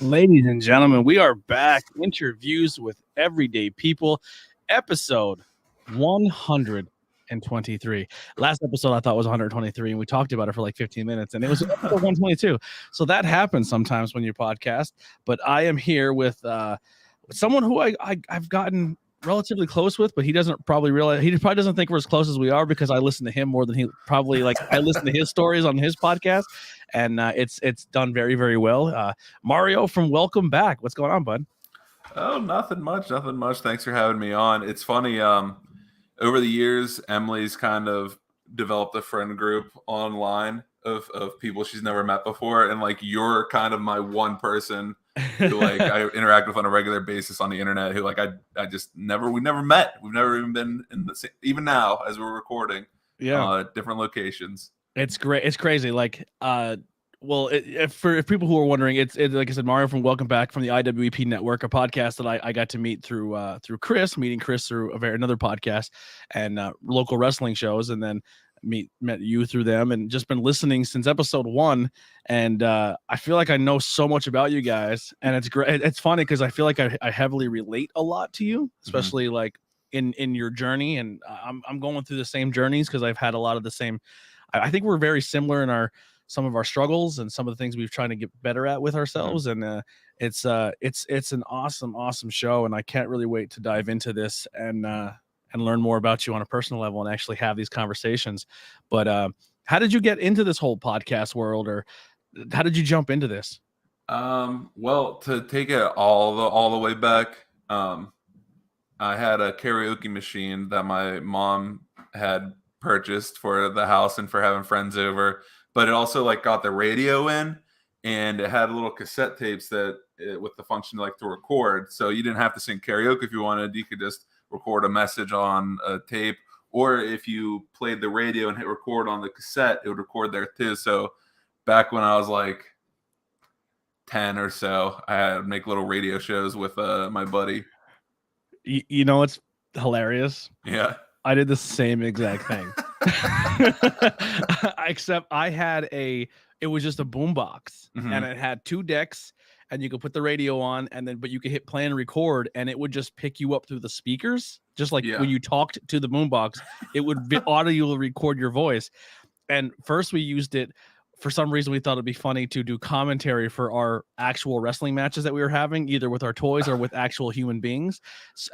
Ladies and gentlemen, we are back. Interviews with everyday people, episode 123. Last episode I thought was 123, and we talked about it for like 15 minutes, and it was episode 122. So that happens sometimes when you podcast. But I am here with someone who I've gotten relatively close with, but he doesn't probably realize, he probably doesn't think we're as close as we are, because I listen to him more than he probably, like, I listen to his stories on his podcast, and it's done very, very well. Mario from Welcome Back. What's going on, bud? Oh, nothing much. Thanks for having me on. It's funny. Over the years, Emily's kind of developed a friend group online of people she's never met before, and like you're kind of my one person who like I interact with on a regular basis on the internet. Who like I just we never met. We've never even been in the same, even now as we're recording. Yeah, different locations. it's great. It's crazy. Like, well, if people who are wondering, it's like I said, Mario from Welcome Back from the IwEP network, a podcast that I got to meet through meeting Chris through another podcast and local wrestling shows, and then met you through them, and just been listening since episode 1. And I feel like I know so much about you guys, and it's great. It's funny because I feel like I heavily relate a lot to you, especially like in your journey, and I'm going through the same journeys because I've had a lot of the same. I think we're very similar in some of our struggles and some of the things we've tried to get better at with ourselves. And it's an awesome show, and I can't really wait to dive into this and learn more about you on a personal level and actually have these conversations. But how did you get into this whole podcast world, or how did you jump into this? Well, to take it all the way back, I had a karaoke machine that my mom had purchased for the house and for having friends over, but it also like got the radio in, and it had little cassette tapes with the function like to record. So you didn't have to sing karaoke if you wanted. You could just record a message on a tape, or if you played the radio and hit record on the cassette, it would record there too. So back when I was like 10 or so, I had to make little radio shows with my buddy. You know, it's hilarious. Yeah. I did the same exact thing. Except I had it was just a boombox, and it had 2 decks, and you could put the radio on, but you could hit play and record, and it would just pick you up through the speakers. Just like when you talked to the boombox, it would audio record your voice. And first we used it, for some reason we thought it'd be funny to do commentary for our actual wrestling matches that we were having, either with our toys or with actual human beings.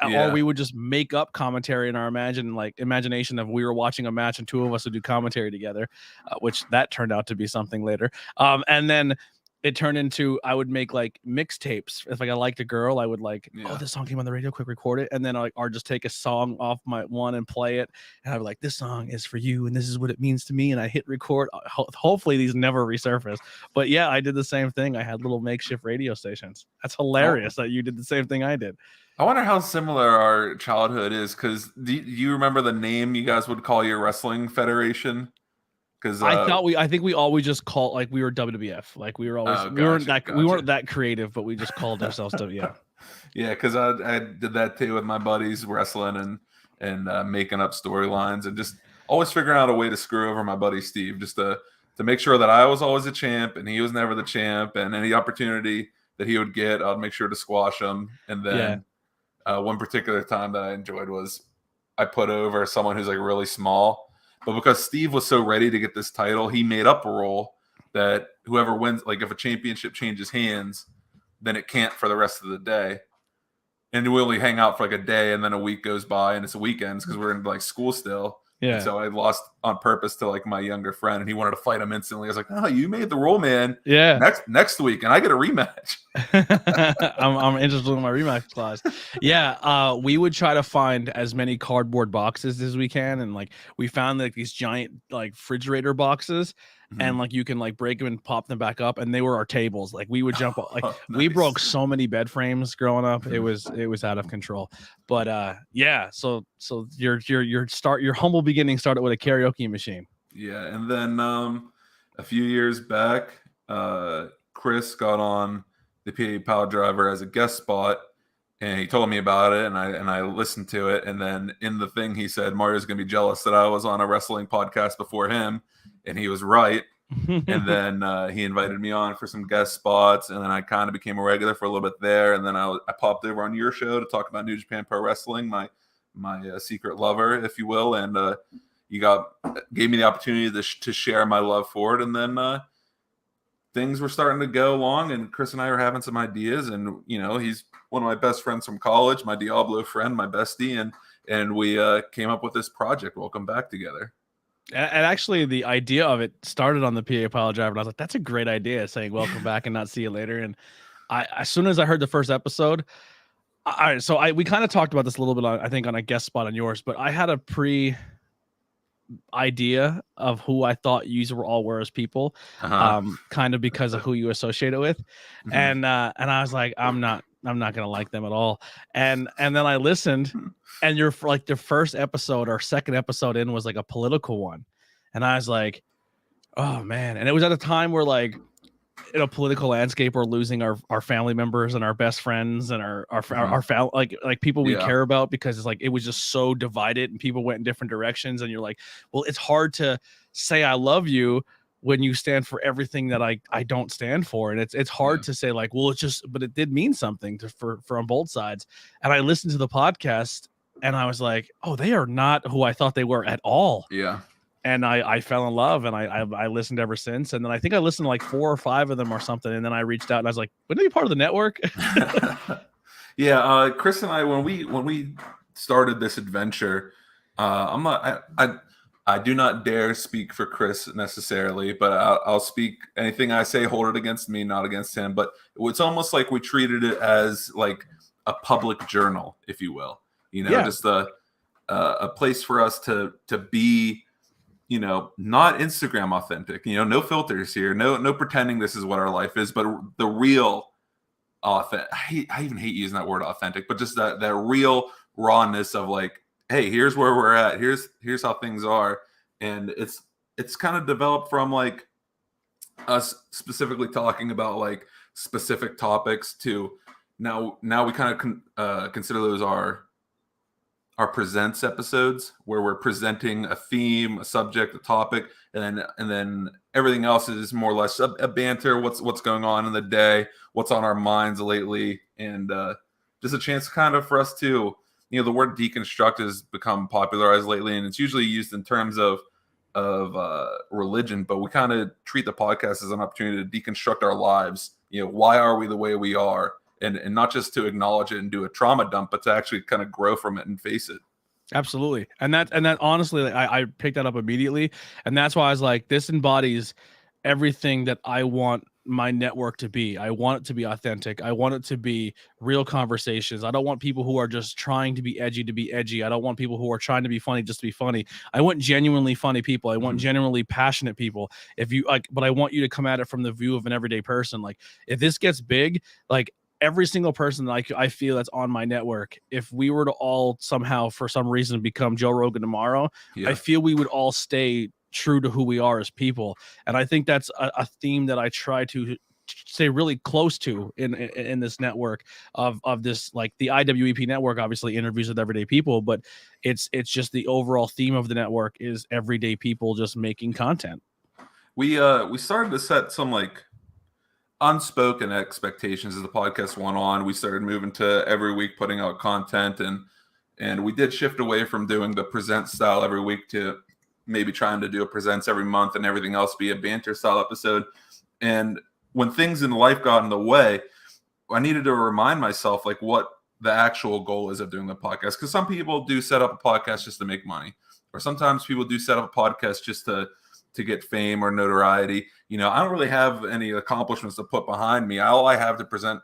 Or we would just make up commentary in our imagination of we were watching a match and 2 of us would do commentary together, which that turned out to be something later. And then it turned into, I would make like mixtapes. If like I liked a girl, I would oh, this song came on the radio, quick record it, and then or just take a song off my one and play it, and I'd be like, this song is for you, and this is what it means to me, and I hit record. Hopefully these never resurface, but yeah, I did the same thing. I had little makeshift radio stations. That's hilarious that you did the same thing I did. I wonder how similar our childhood is, because do you remember the name you guys would call your wrestling federation? Because I think we always just called, like, we were WWF. Like we were always we weren't that creative, but we just called ourselves WWF. Yeah, because I did that too with my buddies, wrestling and making up storylines, and just always figuring out a way to screw over my buddy Steve, just to make sure that I was always a champ and he was never the champ, and any opportunity that he would get, I'd make sure to squash him. And then one particular time that I enjoyed was I put over someone who's like really small. But because Steve was so ready to get this title, he made up a rule that whoever wins, like if a championship changes hands, then it can't for the rest of the day. And we only hang out for like a day, and then a week goes by, and it's a weekend because we're in like school still. Yeah. And so I lost on purpose to like my younger friend, and he wanted to fight him instantly. I was like, "Oh, you made the rule, man. Yeah. Next week, and I get a rematch." I'm interested in my rematch clause. Yeah. We would try to find as many cardboard boxes as we can, and like we found like these giant like refrigerator boxes. And like you can like break them and pop them back up, and they were our tables. Like we would jump like nice. We broke so many bed frames growing up. It was out of control. But yeah, so your humble beginning started with a karaoke machine. Yeah, and then a few years back, Chris got on the PA Power Driver as a guest spot, and he told me about it, and I listened to it, and then in the thing he said Mario's gonna be jealous that I was on a wrestling podcast before him. And he was right. And then he invited me on for some guest spots, and then I kind of became a regular for a little bit there. And then I popped over on your show to talk about New Japan Pro Wrestling, my secret lover, if you will. And you gave me the opportunity to share my love for it. And then things were starting to go along, and Chris and I are having some ideas. And he's one of my best friends from college, my Diablo friend, my bestie, and we came up with this project, Welcome Back, together. And actually, the idea of it started on the PA Pile Driver, and I was like, "That's a great idea," saying "Welcome back" and not "See you later." And as soon as I heard the first episode, we kind of talked about this a little bit, I think, on a guest spot on yours, but I had a idea of who I thought you were as people, kind of because of who you associate it with, and I was like, I'm not gonna like them at all, and then I listened. And you're like the first episode or second episode in was like a political one. And I was like, oh man. And it was at a time where like in a political landscape, we're losing our family members and our best friends and our like people we care about, because it's like, it was just so divided and people went in different directions. And you're like, well, it's hard to say I love you when you stand for everything that I don't stand for. And it's hard to say like, well, but it did mean something for on both sides. And I listened to the podcast and I was like, oh, they are not who I thought they were at all. Yeah. And I fell in love, and I listened ever since. And then I think I listened to like 4 or 5 of them or something. And then I reached out and I was like, wouldn't it be part of the network? Yeah. Chris and I, when we started this adventure, I do not dare speak for Chris necessarily, but I'll speak. Anything I say, hold it against me, not against him. But it's almost like we treated it as like a public journal, if you will. Just a place for us to be, not Instagram authentic. No filters here, no pretending this is what our life is, but the real authentic. I even hate using that word authentic, but just that real rawness of like, hey, here's where we're at. Here's how things are. And it's kind of developed from like us specifically talking about like specific topics to now we kind of consider those our presents episodes, where we're presenting a theme, a subject, a topic, and then everything else is more or less a banter. What's going on in the day, what's on our minds lately, and just a chance kind of for us to, the word deconstruct has become popularized lately, and it's usually used in terms of religion, but we kind of treat the podcast as an opportunity to deconstruct our lives. Why are we the way we are? And not just to acknowledge it and do a trauma dump, but to actually kind of grow from it and face it. Absolutely. And that honestly, I picked that up immediately. And that's why I was like, this embodies everything that I want my network to be. I want it to be authentic. I want it to be real conversations. I don't want people who are just trying to be edgy. I don't want people who are trying to be funny just to be funny. I want genuinely funny people. I want genuinely passionate people. But I want you to come at it from the view of an everyday person. Like, if this gets big, like, every single person that I feel that's on my network, if we were to all somehow, for some reason, become Joe Rogan tomorrow, I feel we would all stay true to who we are as people. And I think that's a theme that I try to stay really close to in this network of this, like the IwEP network, obviously interviews with everyday people, but it's just the overall theme of the network is everyday people just making content. We started to set some like unspoken expectations as the podcast went on. We started moving to every week putting out content, and we did shift away from doing the present style every week to maybe trying to do a presents every month and everything else be a banter style episode. And when things in life got in the way, I needed to remind myself like what the actual goal is of doing the podcast. Because some people do set up a podcast just to make money, or sometimes people do set up a podcast just to get fame or notoriety. I don't really have any accomplishments to put behind me. All I have to present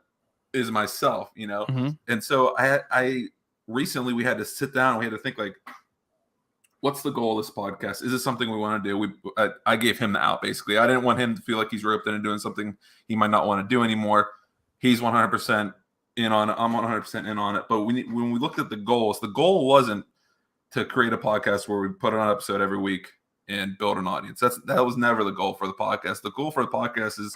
is myself, And so I recently, we had to sit down and we had to think like, what's the goal of this podcast? Is this something we want to do? I gave him the out, basically. I didn't want him to feel like he's roped into doing something he might not want to do anymore. He's 100% in on it. I'm 100% in on it. But when we looked at the goals, the goal wasn't to create a podcast where we put on an episode every week and build an audience. That was never the goal for the podcast. The goal for the podcast is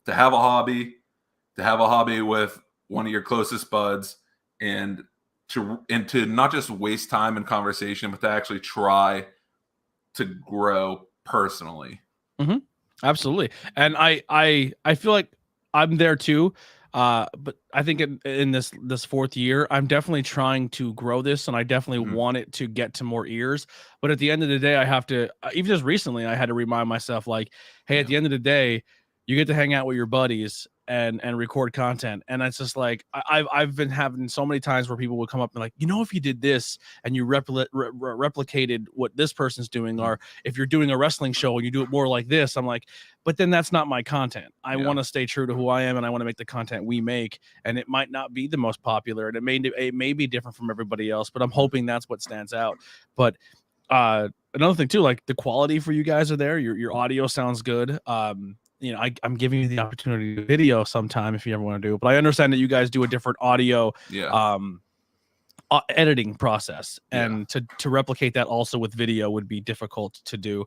to have a hobby with one of your closest buds, and to not just waste time in conversation, but to actually try to grow personally. Absolutely. And I feel like I'm there too. But I think in this fourth year, I'm definitely trying to grow this, and I definitely want it to get to more ears. But at the end of the day, I have to, even just recently, I had to remind myself, like, hey, at the end of the day, you get to hang out with your buddies and record content. And it's just like I've been having so many times where people would come up and like, if you did this and you replicated what this person's doing, or if you're doing a wrestling show and you do it more like this, I'm like, but then that's not my content. I want to stay true to who I am, and I want to make the content we make. And it might not be the most popular, and it may be different from everybody else, but I'm hoping that's what stands out. But another thing too, like the quality for you guys are there. Your audio sounds good. I'm giving you the opportunity to video sometime if you ever want to do it, but I understand that you guys do a different audio editing process, and to replicate that also with video would be difficult to do,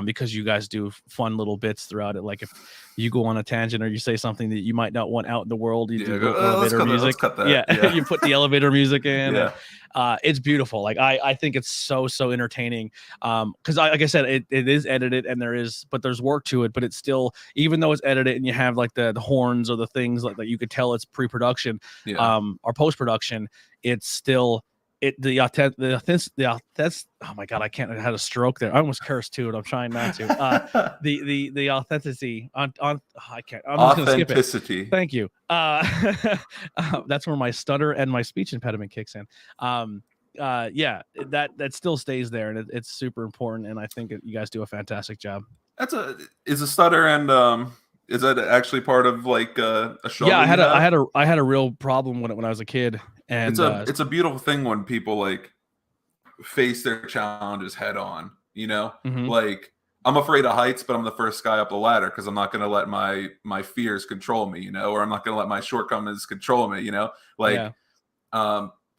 because you guys do fun little bits throughout it. Like if you go on a tangent or you say something that you might not want out in the world, you do elevator music. You put the elevator music in. And, it's beautiful. Like I think it's so entertaining, because like I said, it is edited, and there's work to it, but it's still, even though it's edited and you have like the horns or the things like that, you could tell it's pre-production or post-production, it's still oh my god, I can't, I had a stroke there. I almost cursed too, and I'm trying not to. The authenticity on I can't. I'm just gonna skip it. Thank you. That's where my stutter and my speech impediment kicks in. That still stays there, and it's super important, and I think you guys do a fantastic job. Is a stutter and is that actually part of like a show? Yeah, I had a real problem when I was a kid. And it's a beautiful thing when people like face their challenges head on, like I'm afraid of heights, but I'm the first guy up the ladder because I'm not going to let my fears control me, or I'm not going to let my shortcomings control me,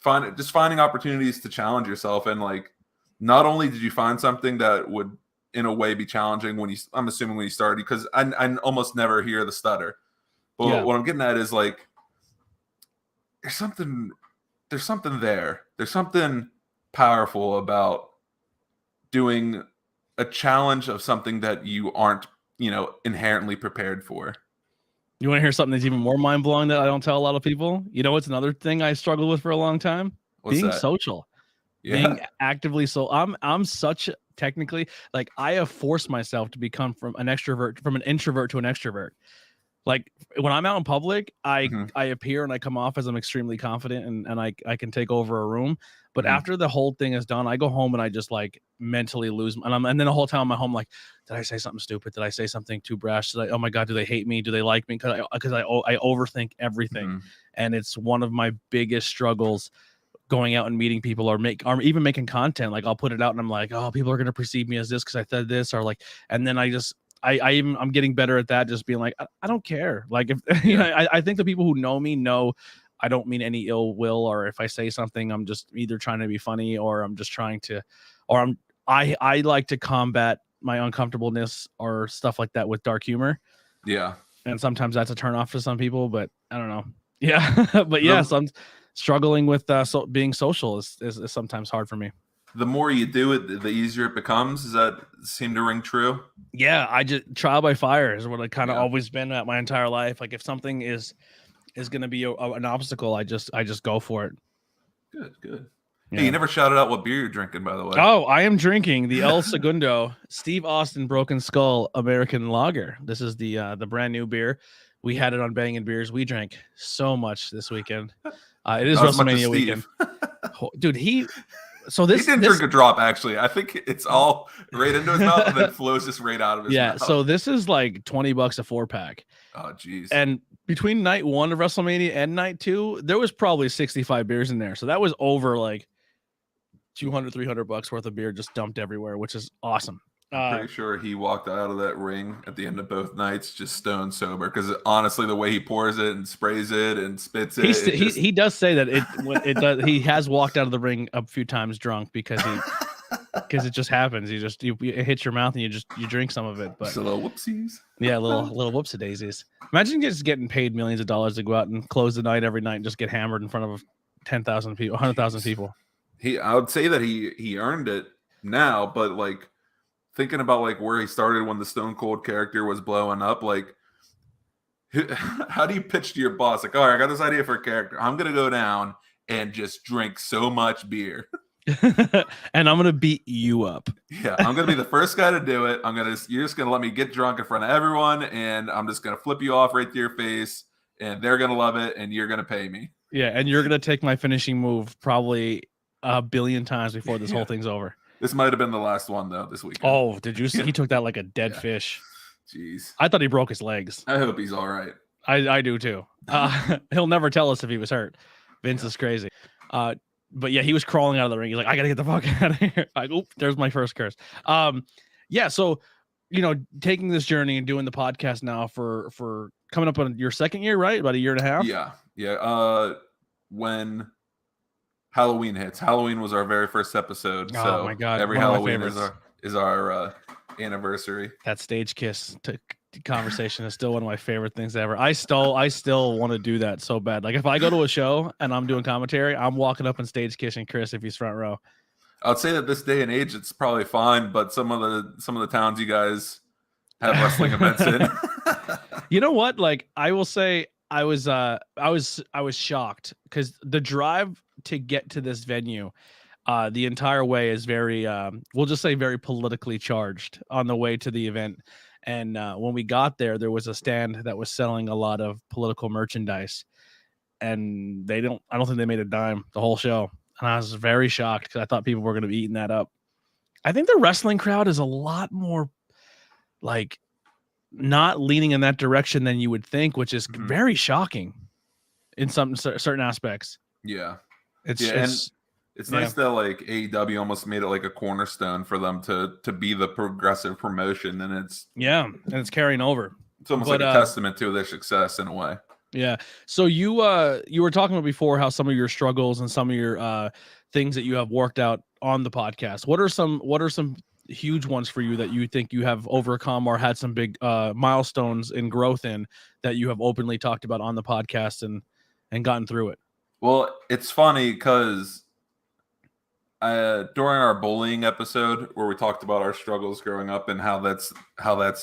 finding opportunities to challenge yourself. And like, not only did you find something that would in a way be challenging I'm assuming when you started, because I almost never hear the stutter, but what I'm getting at is like, there's something there. There's something powerful about doing a challenge of something that you aren't, inherently prepared for. You want to hear something that's even more mind-blowing that I don't tell a lot of people? It's another thing I struggled with for a long time. Being social. Being actively I'm such technically, like, I have forced myself to become from an introvert to an extrovert. Like when I'm out in public, I appear and I come off as I'm extremely confident and I can take over a room. But after the whole thing is done, I go home and I just like mentally lose. And then the whole time I'm at home, like, did I say something stupid? Did I say something too brash? Oh my God, do they hate me? Do they like me? Because I overthink everything. And it's one of my biggest struggles going out and meeting people or even making content. Like I'll put it out and I'm like, oh, people are going to perceive me as this because I said this, or like, and then I'm getting better at that. Just being like, I don't care. Like if I think the people who know me know I don't mean any ill will, or if I say something, I'm just either trying to be funny or I'm just trying to, or I like to combat my uncomfortableness or stuff like that with dark humor. Yeah. And sometimes that's a turn off to some people, but I don't know. Yeah. But yeah, so I'm struggling with being social is sometimes hard for me. The more you do it, the easier it becomes. Does that seem to ring true? Yeah, I just trial by fire is what I kind of always been at my entire life. Like if something is going to be an obstacle, I just go for it. Good. Yeah. Hey, you never shouted out what beer you're drinking, by the way. Oh, I am drinking the El Segundo Steve Austin Broken Skull American Lager. This is the brand new beer. We had it on Bangin' Beers. We drank so much this weekend. It is WrestleMania weekend. Dude, he didn't drink a drop, actually. I think it's all right into his mouth and then flows just right out of his mouth. So this is like $20 a 4-pack. Oh, geez. And between night 1 of WrestleMania and night 2, there was probably 65 beers in there. So that was over like $200-$300 worth of beer just dumped everywhere, which is awesome. I'm pretty sure he walked out of that ring at the end of both nights just stone sober, because honestly, the way he pours it and sprays it and spits it, he does say that it does. He has walked out of the ring a few times drunk because it just happens. You hit your mouth and you drink some of it. But just a little whoopsies. Yeah, little whoopsie daisies. Imagine just getting paid millions of dollars to go out and close the night every night and just get hammered in front of 10,000 people, 100,000 people. I would say that he earned it now, but like thinking about like where he started when the Stone Cold character was blowing up, like how do you pitch to your boss? Like, all right, I got this idea for a character. I'm going to go down and just drink so much beer. And I'm going to beat you up. Yeah, I'm going to be the first guy to do it. You're just going to let me get drunk in front of everyone, and I'm just going to flip you off right to your face, and they're going to love it, and you're going to pay me. Yeah, and you're going to take my finishing move probably a billion times before this whole thing's over. This might have been the last one, though, this weekend. Oh, did you see? He took that like a dead fish. Jeez. I thought he broke his legs. I hope he's all right. I do too. He'll never tell us if he was hurt. Vince is crazy. But yeah, he was crawling out of the ring. He's like, I gotta get the fuck out of here. Like, oop, there's my first curse. Yeah. So, taking this journey and doing the podcast now for coming up on your second year, right? About a year and a half. Yeah. When Halloween hits, Halloween was our very first episode. So my God, every Halloween is our anniversary. That stage kiss conversation is still one of my favorite things ever. I still want to do that so bad. Like if I go to a show and I'm doing commentary, I'm walking up and stage kissing Chris if he's front row. I'd say that this day and age it's probably fine, but some of the towns you guys have wrestling events in. You know what? Like I will say I was shocked because the drive to get to this venue the entire way is very we'll just say very politically charged on the way to the event. And when we got there was a stand that was selling a lot of political merchandise, and I don't think they made a dime the whole show. And I was very shocked because I thought people were going to be eating that up. I think the wrestling crowd is a lot more like not leaning in that direction than you would think, which is very shocking in some certain aspects. Yeah. It's nice that like AEW almost made it like a cornerstone for them to be the progressive promotion, and it's carrying over. It's almost like a testament to their success in a way. Yeah. So you were talking about before how some of your struggles and some of your things that you have worked out on the podcast. What are some huge ones for you that you think you have overcome or had some big milestones in growth in that you have openly talked about on the podcast and gotten through it? Well, it's funny because during our bullying episode where we talked about our struggles growing up and how that's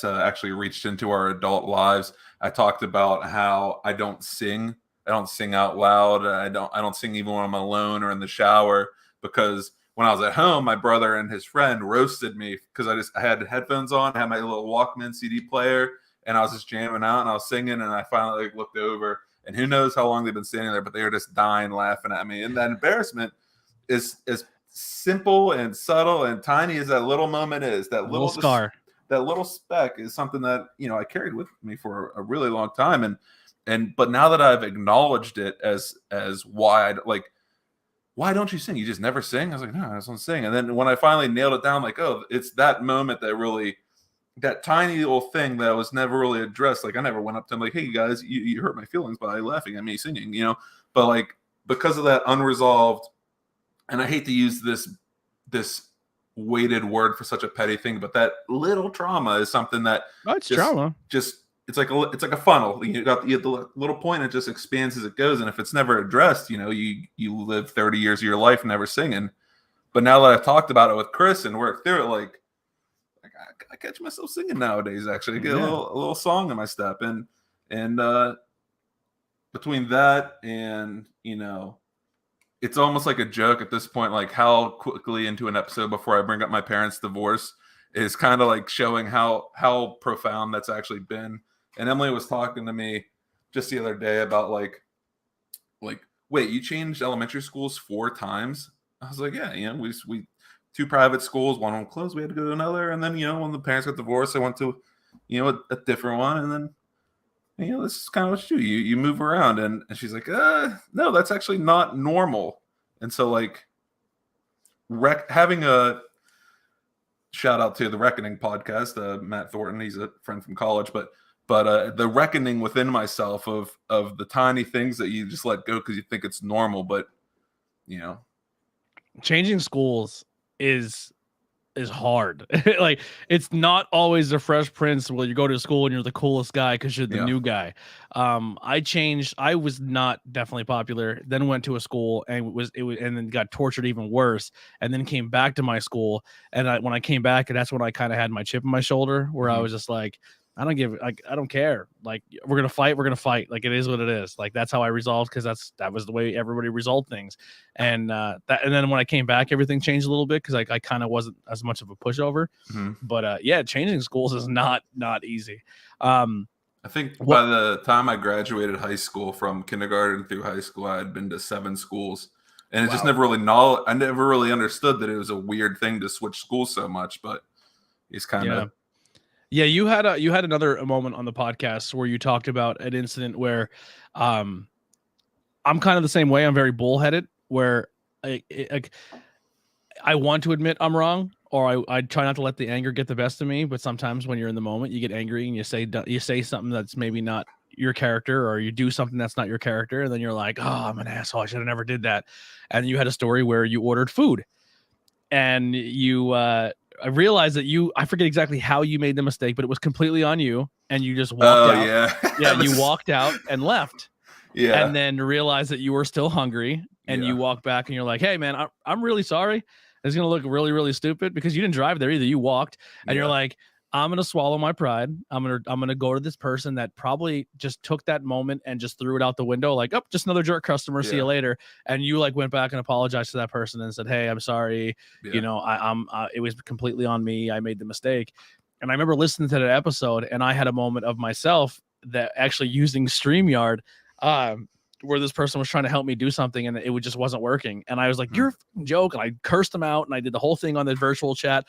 actually reached into our adult lives, I talked about how I don't sing out loud. I don't sing even when I'm alone or in the shower, because when I was at home, my brother and his friend roasted me because I had headphones on, I had my little Walkman CD player, and I was just jamming out and I was singing, and I finally looked over, and who knows how long they've been standing there, but they were just dying laughing at me. And that embarrassment is simple and subtle and tiny as that little moment is, that little scar, that little speck is something that I carried with me for a really long time, but now that I've acknowledged it as why don't you sing? You just never sing? I was like, no, I just want to sing. And then when I finally nailed it down, like, oh, it's that moment that really, that tiny little thing that was never really addressed. Like I never went up to him like, hey guys, you hurt my feelings by laughing at me singing, but like because of that unresolved. And I hate to use this weighted word for such a petty thing, but that little trauma is something that trauma. It's like a funnel. You got the little point, it just expands as it goes. And if it's never addressed, you live 30 years of your life never singing. But now that I've talked about it with Chris and worked through it, like I catch myself singing nowadays. Actually, I get a little song in my step, and between that and it's almost like a joke at this point, like how quickly into an episode before I bring up my parents' divorce is kind of like showing how profound that's actually been. And Emily was talking to me just the other day about like, wait, you changed elementary schools 4 times? I was like, yeah, we 2 private schools, one of them closed, we had to go to another. And then, when the parents got divorced, I went to, a different one. And then, this is kind of what you do. You move around. And she's like, no, that's actually not normal. And so like having a shout out to the Reckoning podcast, Matt Thornton, he's a friend from college, but the reckoning within myself of the tiny things that you just let go because you think it's normal, but changing schools is is hard. Like, it's not always the Fresh Prince where you go to school and you're the coolest guy because you're the new guy. I changed. I was not definitely popular, then went to a school and and then got tortured even worse, and then came back to my school. And when I came back, that's when I kind of had my chip on my shoulder, where I was just like, I don't care. Like, we're gonna fight. Like, it is what it is. Like, that's how I resolved, because that was the way everybody resolved things. And then when I came back, everything changed a little bit, because I kind of wasn't as much of a pushover. But changing schools is not easy. I think by the time I graduated high school, from kindergarten through high school, I had been to 7 schools, and it just never really I never really understood that it was a weird thing to switch schools so much. But it's kind of. Yeah, you had another moment on the podcast where you talked about an incident where I'm kind of the same way. I'm very bullheaded, where I want to admit I'm wrong, or I try not to let the anger get the best of me. But sometimes when you're in the moment, you get angry and you say something that's maybe not your character, or you do something that's not your character, and then you're like, oh, I'm an asshole, I should have never did that. And you had a story where you ordered food, and I realized that I forget exactly how you made the mistake, but it was completely on you, and you just walked out. You walked out and left. And then realized that you were still hungry, and you walk back and you're like, hey man, I'm really sorry. It's going to look really, really stupid, because you didn't drive there either. You walked, and you're like, I'm going to swallow my pride. I'm going to go to this person that probably just took that moment and just threw it out the window. Like, oh, just another jerk customer. See you later. And you like went back and apologized to that person and said, hey, I'm sorry. You know, it was completely on me. I made the mistake. And I remember listening to that episode, and I had a moment of myself that actually using StreamYard, where this person was trying to help me do something, and it just wasn't working. And I was like, you're a fucking joke. And I cursed them out, and I did the whole thing on the virtual chat.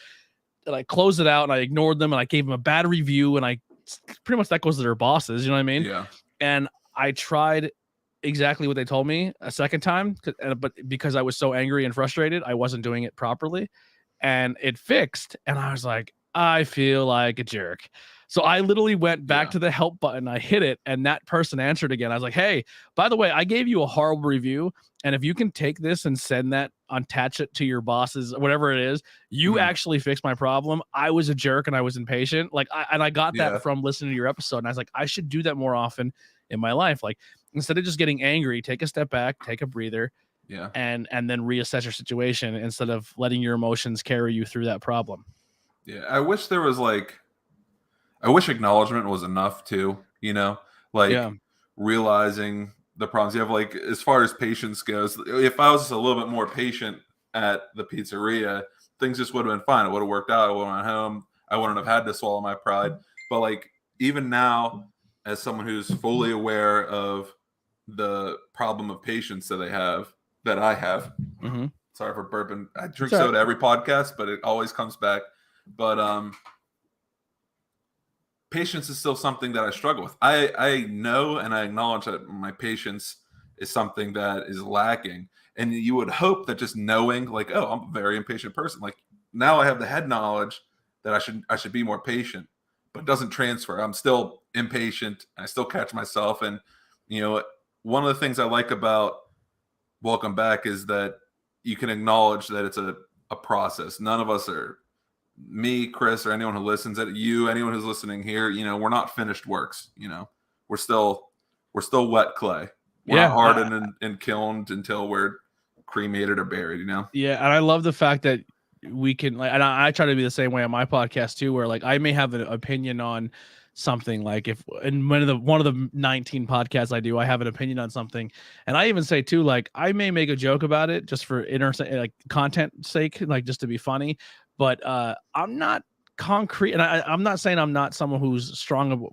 And I closed it out, and I ignored them, and I gave them a bad review, and I pretty much, that goes to their bosses, you know what I mean? Yeah. And I tried exactly what they told me a second time, but because I was so angry and frustrated, I wasn't doing it properly, and it fixed. And I was like, I feel like a jerk. So I literally went back to the help button. I hit it, and that person answered again. I was like, hey, by the way, I gave you a horrible review, and if you can take this and send that, attach it to your bosses, whatever it is, you actually fixed my problem. I was a jerk and I was impatient. Like, I got that from listening to your episode, and I was like, I should do that more often in my life. Like, instead of just getting angry, take a step back, take a breather, and then reassess your situation, instead of letting your emotions carry you through that problem. Yeah, I wish there was I wish acknowledgement was enough too, you know, realizing the problems you have. Like, as far as patience goes, if I was just a little bit more patient at the pizzeria, things just would have been fine. It would have worked out. I would have went home. I wouldn't have had to swallow my pride. But like, even now, as someone who's fully aware of the problem of patience that I have, sorry for burping. I drink soda every podcast, but it always comes back. But patience is still something that I struggle with. I know and I acknowledge that my patience is something that is lacking. And you would hope that just knowing, like, oh, I'm a very impatient person, like, now I have the head knowledge that I should be more patient, but it doesn't transfer. I'm still impatient. I still catch myself. And, you know, one of the things I like about Welcome Back is that you can acknowledge that it's a process. None of us are, me, Chris, or anyone who listens, anyone who's listening here, you know, we're not finished works. You know, we're still wet clay. We're not hardened and kilned until we're cremated or buried, you know? Yeah. And I love the fact that we can, like, and I try to be the same way on my podcast too, where like I may have an opinion on something, like if in one of the 19 podcasts I do, I have an opinion on something, and I even say too, like, I may make a joke about it just for like content sake, like just to be funny, but I'm not concrete, and I'm not saying I'm not someone who's strong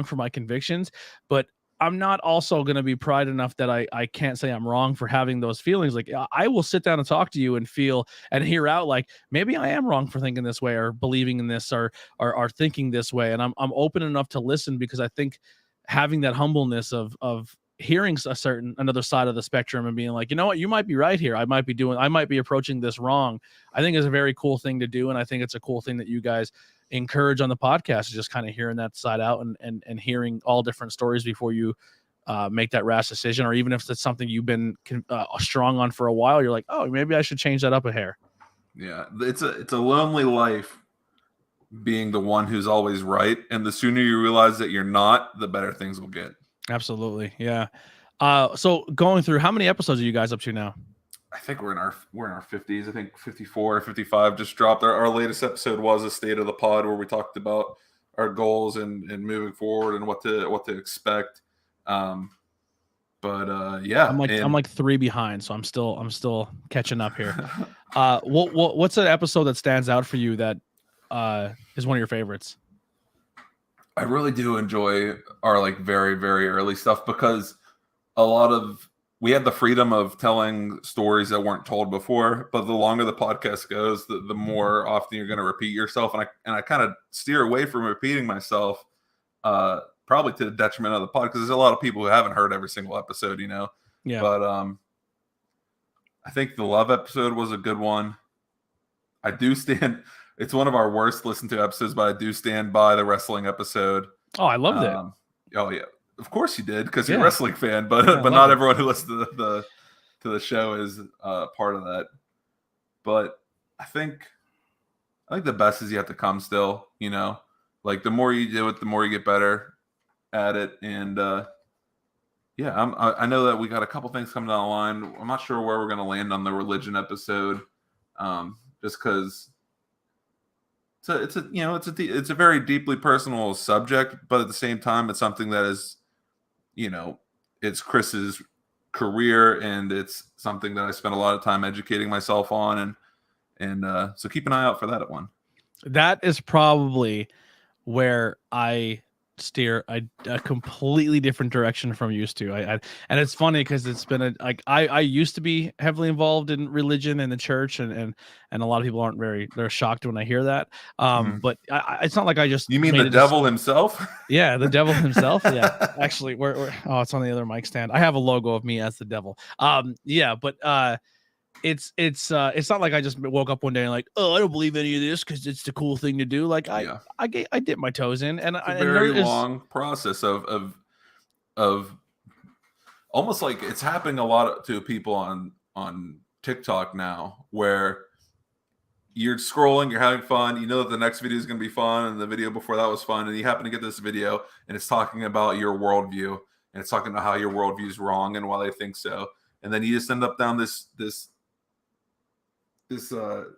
for my convictions, but I'm not also going to be pride enough that I can't say I'm wrong for having those feelings. Like, I will sit down and talk to you and feel and hear out, like, maybe I am wrong for thinking this way, or believing in this, or thinking this way. And I'm open enough to listen, because I think having that humbleness of hearing another side of the spectrum and being like, you know what, you might be right here. I might be approaching this wrong, I think is a very cool thing to do. And I think it's a cool thing that you guys encourage on the podcast, is just kind of hearing that side out and hearing all different stories before you make that rash decision. Or even if it's something you've been strong on for a while, you're like, oh, maybe I should change that up a hair. Yeah, it's a lonely life being the one who's always right, and the sooner you realize that you're not, the better things will get. Absolutely, yeah. So going through, how many episodes are you guys up to now? I think we're in our 50s. I think 54 or 55 just dropped. Our latest episode was a state of the pod where we talked about our goals and moving forward and what to expect. Yeah, I'm like 3 behind, so I'm still catching up here. What's an episode that stands out for you that is one of your favorites? I really do enjoy our like very, very early stuff because we had the freedom of telling stories that weren't told before, but the longer the podcast goes, the more often you're going to repeat yourself. And I kind of steer away from repeating myself, probably to the detriment of the pod, because there's a lot of people who haven't heard every single episode, you know? Yeah. But I think the love episode was a good one. It's one of our worst listened to episodes, but I do stand by the wrestling episode. Oh, I loved it. Oh yeah. Of course you did, because you're a wrestling fan, but not everyone who listens to the show is part of that. But I think the best is yet to come still, you know? Like the more you do it, the more you get better at it. And I know that we got a couple things coming down the line. I'm not sure where we're going to land on the religion episode, just because it's a very deeply personal subject, but at the same time, it's something that is, you know, it's Chris's career, and it's something that I spent a lot of time educating myself on, and so keep an eye out for that one. That is probably where I steer a completely different direction from used to. And it's funny because it's been I used to be heavily involved in religion and the church, and a lot of people they're shocked when I hear that. But it's not like I just. You mean the devil himself? Yeah, the devil himself. Yeah, actually, it's on the other mic stand. I have a logo of me as the devil. Yeah, but it's not like I just woke up one day and like, oh, I don't believe any of this because it's the cool thing to do. Like I dip my toes in, and it's a very long process of almost like it's happening a lot to people on TikTok now, where you're scrolling, you're having fun, you know that the next video is going to be fun, and the video before that was fun, and you happen to get this video, and it's talking about your worldview, and it's talking about how your worldview is wrong and why they think so, and then you just end up down this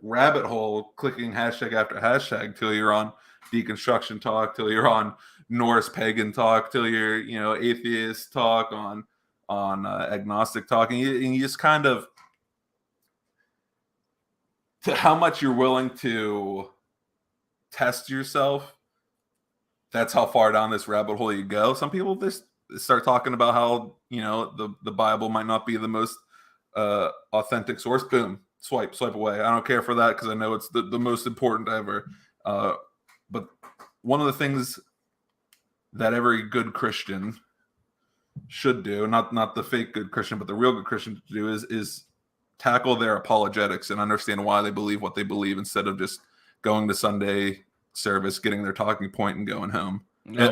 rabbit hole, clicking hashtag after hashtag till you're on deconstruction talk, till you're on Norse pagan talk, till you're atheist talk, on agnostic talk, and you just kind of, to how much you're willing to test yourself, that's how far down this rabbit hole you go. Some people just start talking about how the Bible might not be the most authentic source. Boom, swipe away. I don't care for that, because I know it's the most important ever. But one of the things that every good Christian should do, not the fake good Christian, but the real good Christian to do, is tackle their apologetics and understand why they believe what they believe, instead of just going to Sunday service, getting their talking point, and going home.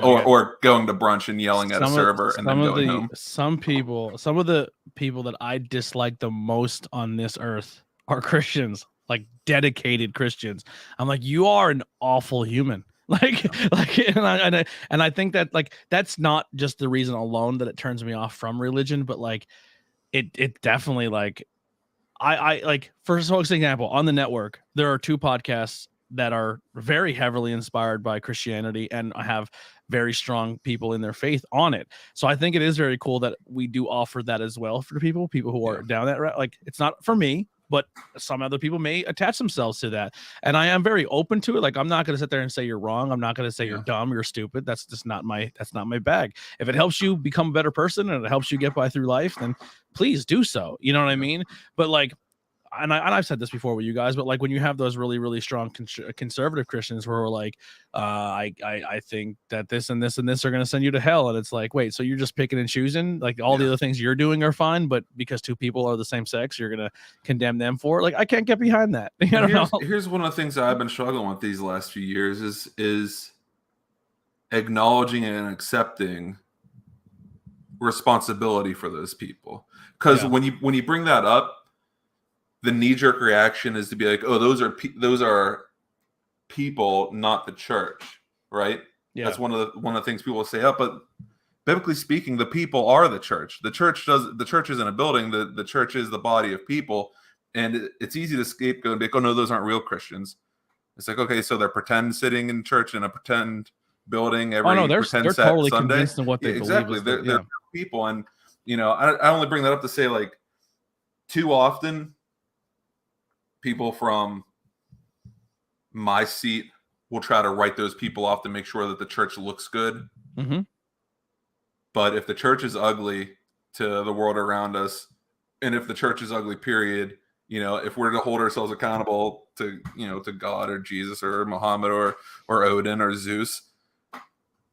Or going to brunch and yelling at a server and then going home. Some of the people that I dislike the most on this earth are Christians, like dedicated Christians. I'm like, you are an awful human. And I think that that's not just the reason alone that it turns me off from religion, but it definitely I for example, on the network, there are 2 podcasts that are very heavily inspired by Christianity and have very strong people in their faith on it. So I think it is very cool that we do offer that as well for people who are down that route. Like, it's not for me, but some other people may attach themselves to that. And I am very open to it. Like, I'm not going to sit there and say you're wrong. I'm not going to say you're dumb, you're stupid. That's just not my bag. If it helps you become a better person and it helps you get by through life, then please do so. You know what I mean? But and I've said this before with you guys, but when you have those really, really strong conservative Christians who are like, I think that this and this and this are going to send you to hell. And it's like, wait, so you're just picking and choosing? Like, all the other things you're doing are fine, but because 2 people are the same sex, you're going to condemn them for it? I can't get behind that. Here's one of the things that I've been struggling with these last few years is acknowledging and accepting responsibility for those people. Because when you bring that up, the knee-jerk reaction is to be like, oh, those are people, not the church, right? Yeah. That's one of the things people say up, but biblically speaking, the people are the church. The church isn't a building. The church is the body of people, and it's easy to scapegoat and be like, oh no, those aren't real Christians. It's like, okay, so they're pretend sitting in church in a pretend building every they're totally Sunday. Convinced in what they exactly. believe. They're people, and I only bring that up to say, like, too often people from my seat will try to write those people off to make sure that the church looks good. Mm-hmm. But if the church is ugly to the world around us, and if the church is ugly, period, if we're to hold ourselves accountable to, to God or Jesus or Muhammad or Odin or Zeus,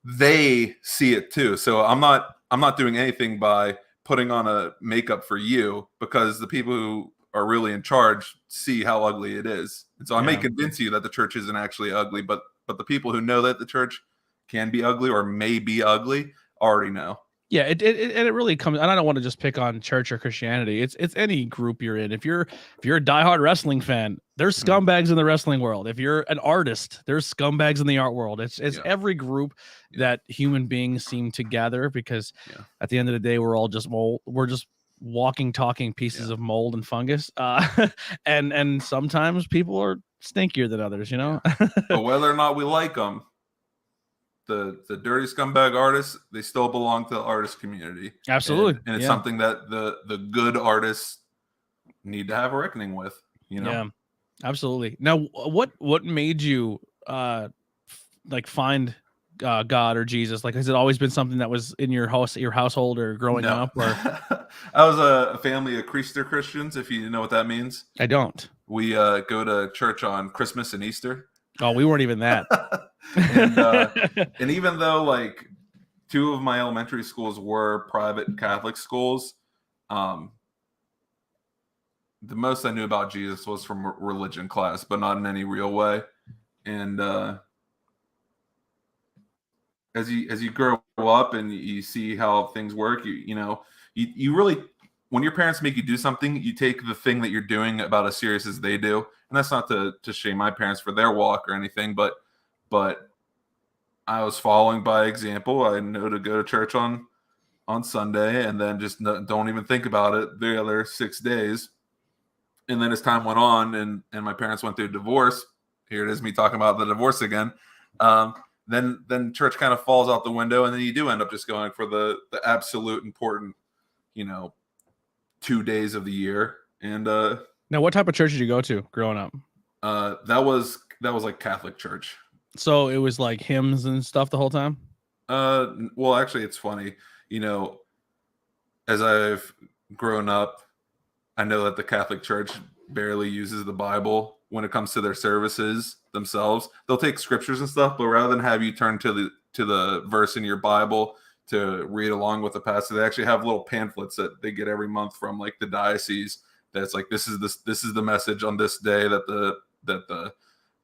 they see it too. So I'm not doing anything by putting on a makeup for you, because the people who are really in charge see how ugly it is. And so I may convince you that the church isn't actually ugly, but the people who know that the church can be ugly or may be ugly already know. Yeah, it really comes, and I don't want to just pick on church or Christianity. It's any group you're in. If you're a diehard wrestling fan, there's scumbags in the wrestling world. If you're an artist, there's scumbags in the art world. It's every group that human beings seem to gather, because at the end of the day, we're all just mold. We're just walking, talking pieces of mold and fungus. And sometimes people are stinkier than others, But whether or not we like them, the dirty scumbag artists, they still belong to the artist community. Absolutely. And it's something that the good artists need to have a reckoning with, Yeah, absolutely. Now, what made you find God or Jesus? Like, has it always been something that was in your household or growing up? Or I was a family of Creaster Christians, if you know what that means. I don't. We go to church on Christmas and Easter. Oh, we weren't even that. And even though, like, 2 of my elementary schools were private Catholic schools, the most I knew about Jesus was from religion class, but not in any real way. And as you grow up and you see how things work, you really, when your parents make you do something, you take the thing that you're doing about as serious as they do. And that's not to shame my parents for their walk or anything, but I was following by example. I know to go to church on Sunday, and then just don't even think about it the other 6 days. And then as time went on, and my parents went through a divorce, here it is, me talking about the divorce again. Then church kind of falls out the window, and then you do end up just going for the absolute important, 2 days of the year. And now, what type of church did you go to growing up? That was like Catholic church. So it was like hymns and stuff the whole time? Well, actually, it's funny. As I've grown up, I know that the Catholic Church barely uses the Bible when it comes to their services themselves. They'll take scriptures and stuff, but rather than have you turn to the verse in your Bible to read along with the pastor, they actually have little pamphlets that they get every month from, like, the diocese. That's like, this is the message on this day that the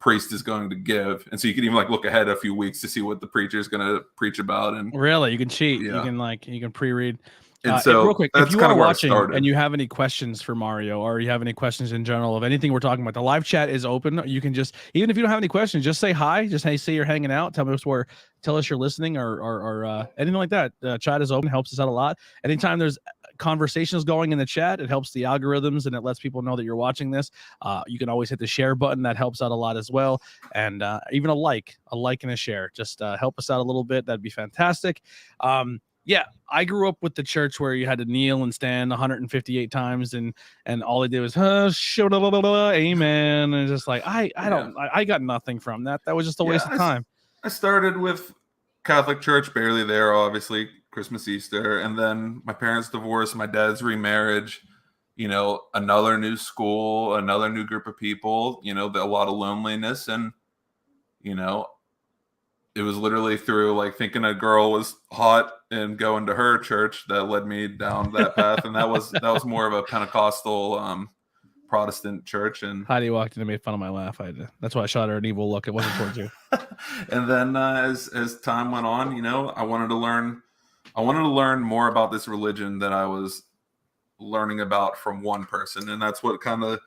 priest is going to give. And so you can even, like, look ahead a few weeks to see what the preacher is going to preach about. And really, you can cheat. You can pre-read. And so real quick, if you are watching and you have any questions for Mario, or you have any questions in general of anything we're talking about, the live chat is open. You can just, even if you don't have any questions, just say hi. Just say you're hanging out. Tell us you're listening, or anything like that. Chat is open. Helps us out a lot. Anytime there's conversations going in the chat, it helps the algorithms, and it lets people know that you're watching this. You can always hit the share button. That helps out a lot as well. And even a like and a share, just help us out a little bit. That'd be fantastic. Yeah, I grew up with the church where you had to kneel and stand 158 times, and all they did was amen, and just like I got nothing from that. That was just a waste of time. I started with Catholic church, barely there, obviously, Christmas, Easter, and then my parents' divorce, my dad's remarriage, another new school, another new group of people, a lot of loneliness, and it was literally through, like, thinking a girl was hot and going to her church that led me down that path. And that was more of a Pentecostal Protestant church. And Heidi walked in and made fun of my laugh. That's why I shot her an evil look. It wasn't towards you. And then as time went on, I wanted to learn more about this religion that I was learning about from one person. And that's what kind of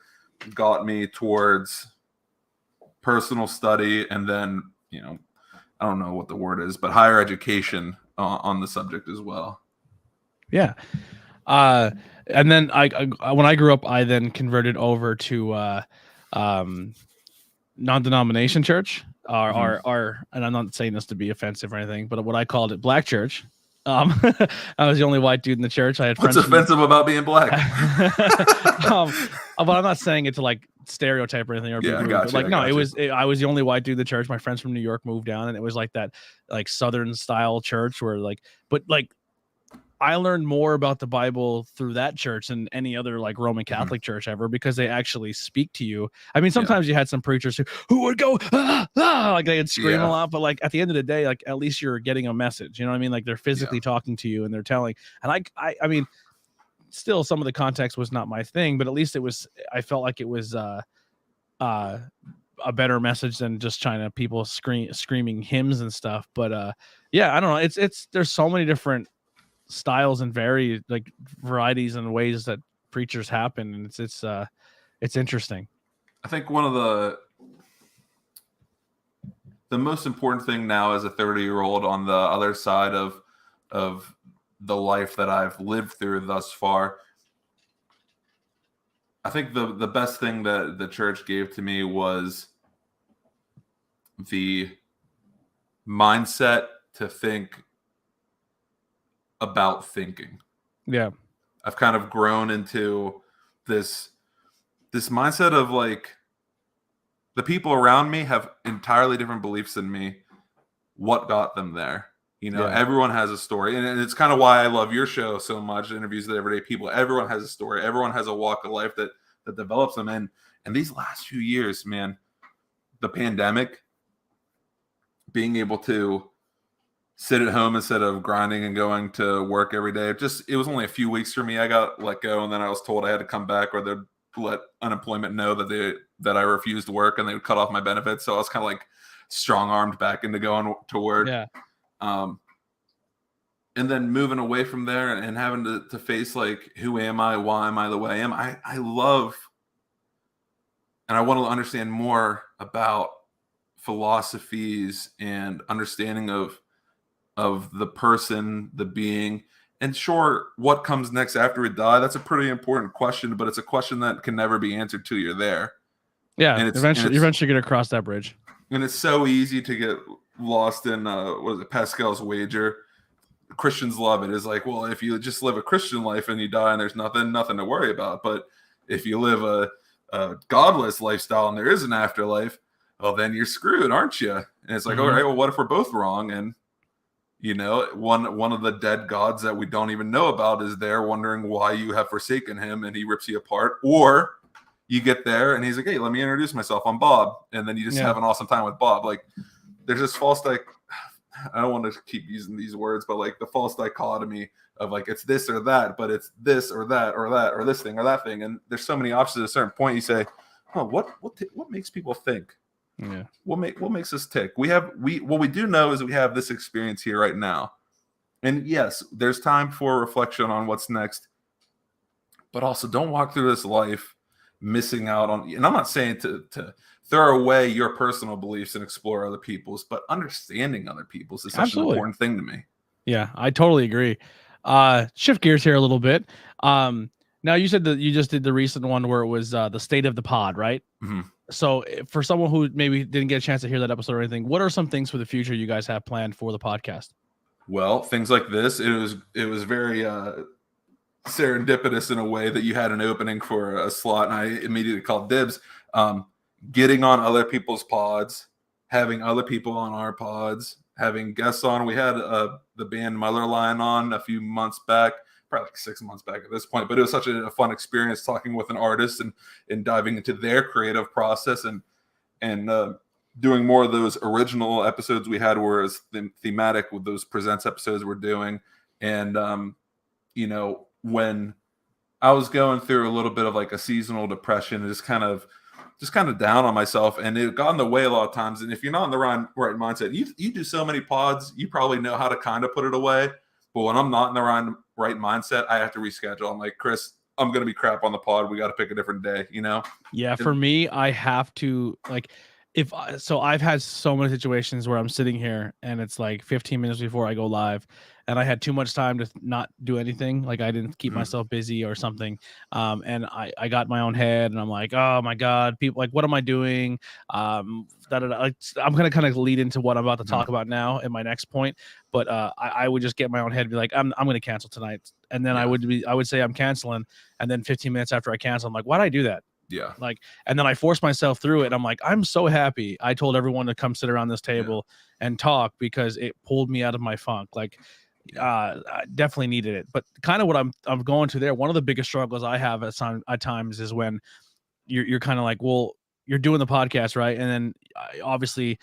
got me towards personal study, and then, I don't know what the word is, but higher education on the subject as well. Yeah. And then I when I grew up, I then converted over to non-denomination church, or and I'm not saying this to be offensive or anything, but what I called it, black church. I was the only white dude in the church. I had friends. What's offensive about being black? But I'm not saying it to like stereotype or anything, or be rude, but like, I was the only white dude in the church. My friends from New York moved down, and it was like that, like Southern style church where but I learned more about the Bible through that church than any other like Roman Catholic church ever, because they actually speak to you. I mean, sometimes you had some preachers who would go, like they'd scream a lot, but like at the end of the day, like at least you're getting a message, you know what I mean? Like they're physically talking to you and they're telling, and I mean, still some of the context was not my thing, but at least I felt like it was a better message than just people screaming hymns and stuff. But yeah, I don't know. It's there's so many different styles and varieties and ways that preachers happen, and it's interesting. I think one of the most important thing now as a 30-year-old on the other side of the life that I've lived through thus far, I think the best thing that the church gave to me was the mindset to think about thinking. Yeah. I've kind of grown into this mindset of like, the people around me have entirely different beliefs than me. What got them there? Everyone has a story. And it's kind of why I love your show so much, interviews with everyday people. Everyone has a story. Everyone has a walk of life that develops them. And these last few years, man, the pandemic, being able to sit at home instead of grinding and going to work every day. It was only a few weeks for me. I got let go, and then I was told I had to come back, or they'd let unemployment know that I refused to work, and they would cut off my benefits. So I was kind of like strong-armed back into going to work. Yeah. And then moving away from there and having to face like, who am I? Why am I the way I am? I love, and I want to understand more about philosophies and understanding of the person, the being. And sure, what comes next after we die, that's a pretty important question, but it's a question that can never be answered till you're there. Yeah, and you're eventually going to cross that bridge. And it's so easy to get lost in Pascal's wager. Christians love it. It's like, well, if you just live a Christian life and you die and there's nothing to worry about, but if you live a godless lifestyle and there is an afterlife, well, then you're screwed, aren't you? And it's like, all right, well, what if we're both wrong? And one of the dead gods that we don't even know about is there, wondering why you have forsaken him, and he rips you apart. Or you get there and he's like, hey, let me introduce myself, I'm Bob, and then you just have an awesome time with Bob. Like, there's this false I don't want to keep using these words, but like the false dichotomy of like, it's this or that, but it's this or that or that or this thing or that thing. And there's so many options at a certain point. You say, what makes people think? Yeah. What makes us tick? What we do know is we have this experience here right now. And yes, there's time for reflection on what's next, but also don't walk through this life missing out on, and I'm not saying to throw away your personal beliefs and explore other people's, but understanding other people's is such an important thing to me. Yeah, I totally agree. Shift gears here a little bit. Now you said that you just did the recent one where it was the state of the pod, right? Mm-hmm. So for someone who maybe didn't get a chance to hear that episode or anything, what are some things for the future you guys have planned for the podcast? Well, things like this. It was very serendipitous in a way that you had an opening for a slot, and I immediately called dibs. Getting on other people's pods, having other people on our pods, having guests on. We had the band Milie on a few months back, probably like 6 months back at this point, but it was such a fun experience talking with an artist and diving into their creative process and doing more of those original episodes we had where it's thematic with those presents episodes we're doing. And, when I was going through a little bit of like a seasonal depression, just kind of down on myself, and it got in the way a lot of times. And if you're not in the right mindset, you do so many pods, you probably know how to kind of put it away. But when I'm not in the right mindset, I have to reschedule. I'm like, Chris, I'm gonna be crap on the pod. We got to pick a different day, you know? Yeah, for me, I have to like so I've had so many situations where I'm sitting here and it's like 15 minutes before I go live and I had too much time to not do anything. Like I didn't keep myself busy or something. And I got in my own head and I'm like, oh my God, people like, what am I doing? I'm going to kind of lead into what I'm about to talk about now in my next point. But I would just get my own head and be like, I'm going to cancel tonight. And then I would say I'm canceling. And then 15 minutes after I cancel, I'm like, why'd I do that? Yeah. Like, and then I forced myself through it. I'm like, I'm so happy I told everyone to come sit around this table and talk because it pulled me out of my funk. Like, I definitely needed it. But kind of what I'm going to there, one of the biggest struggles I have at times is when you're kind of like, well, you're doing the podcast, right? And then obviously,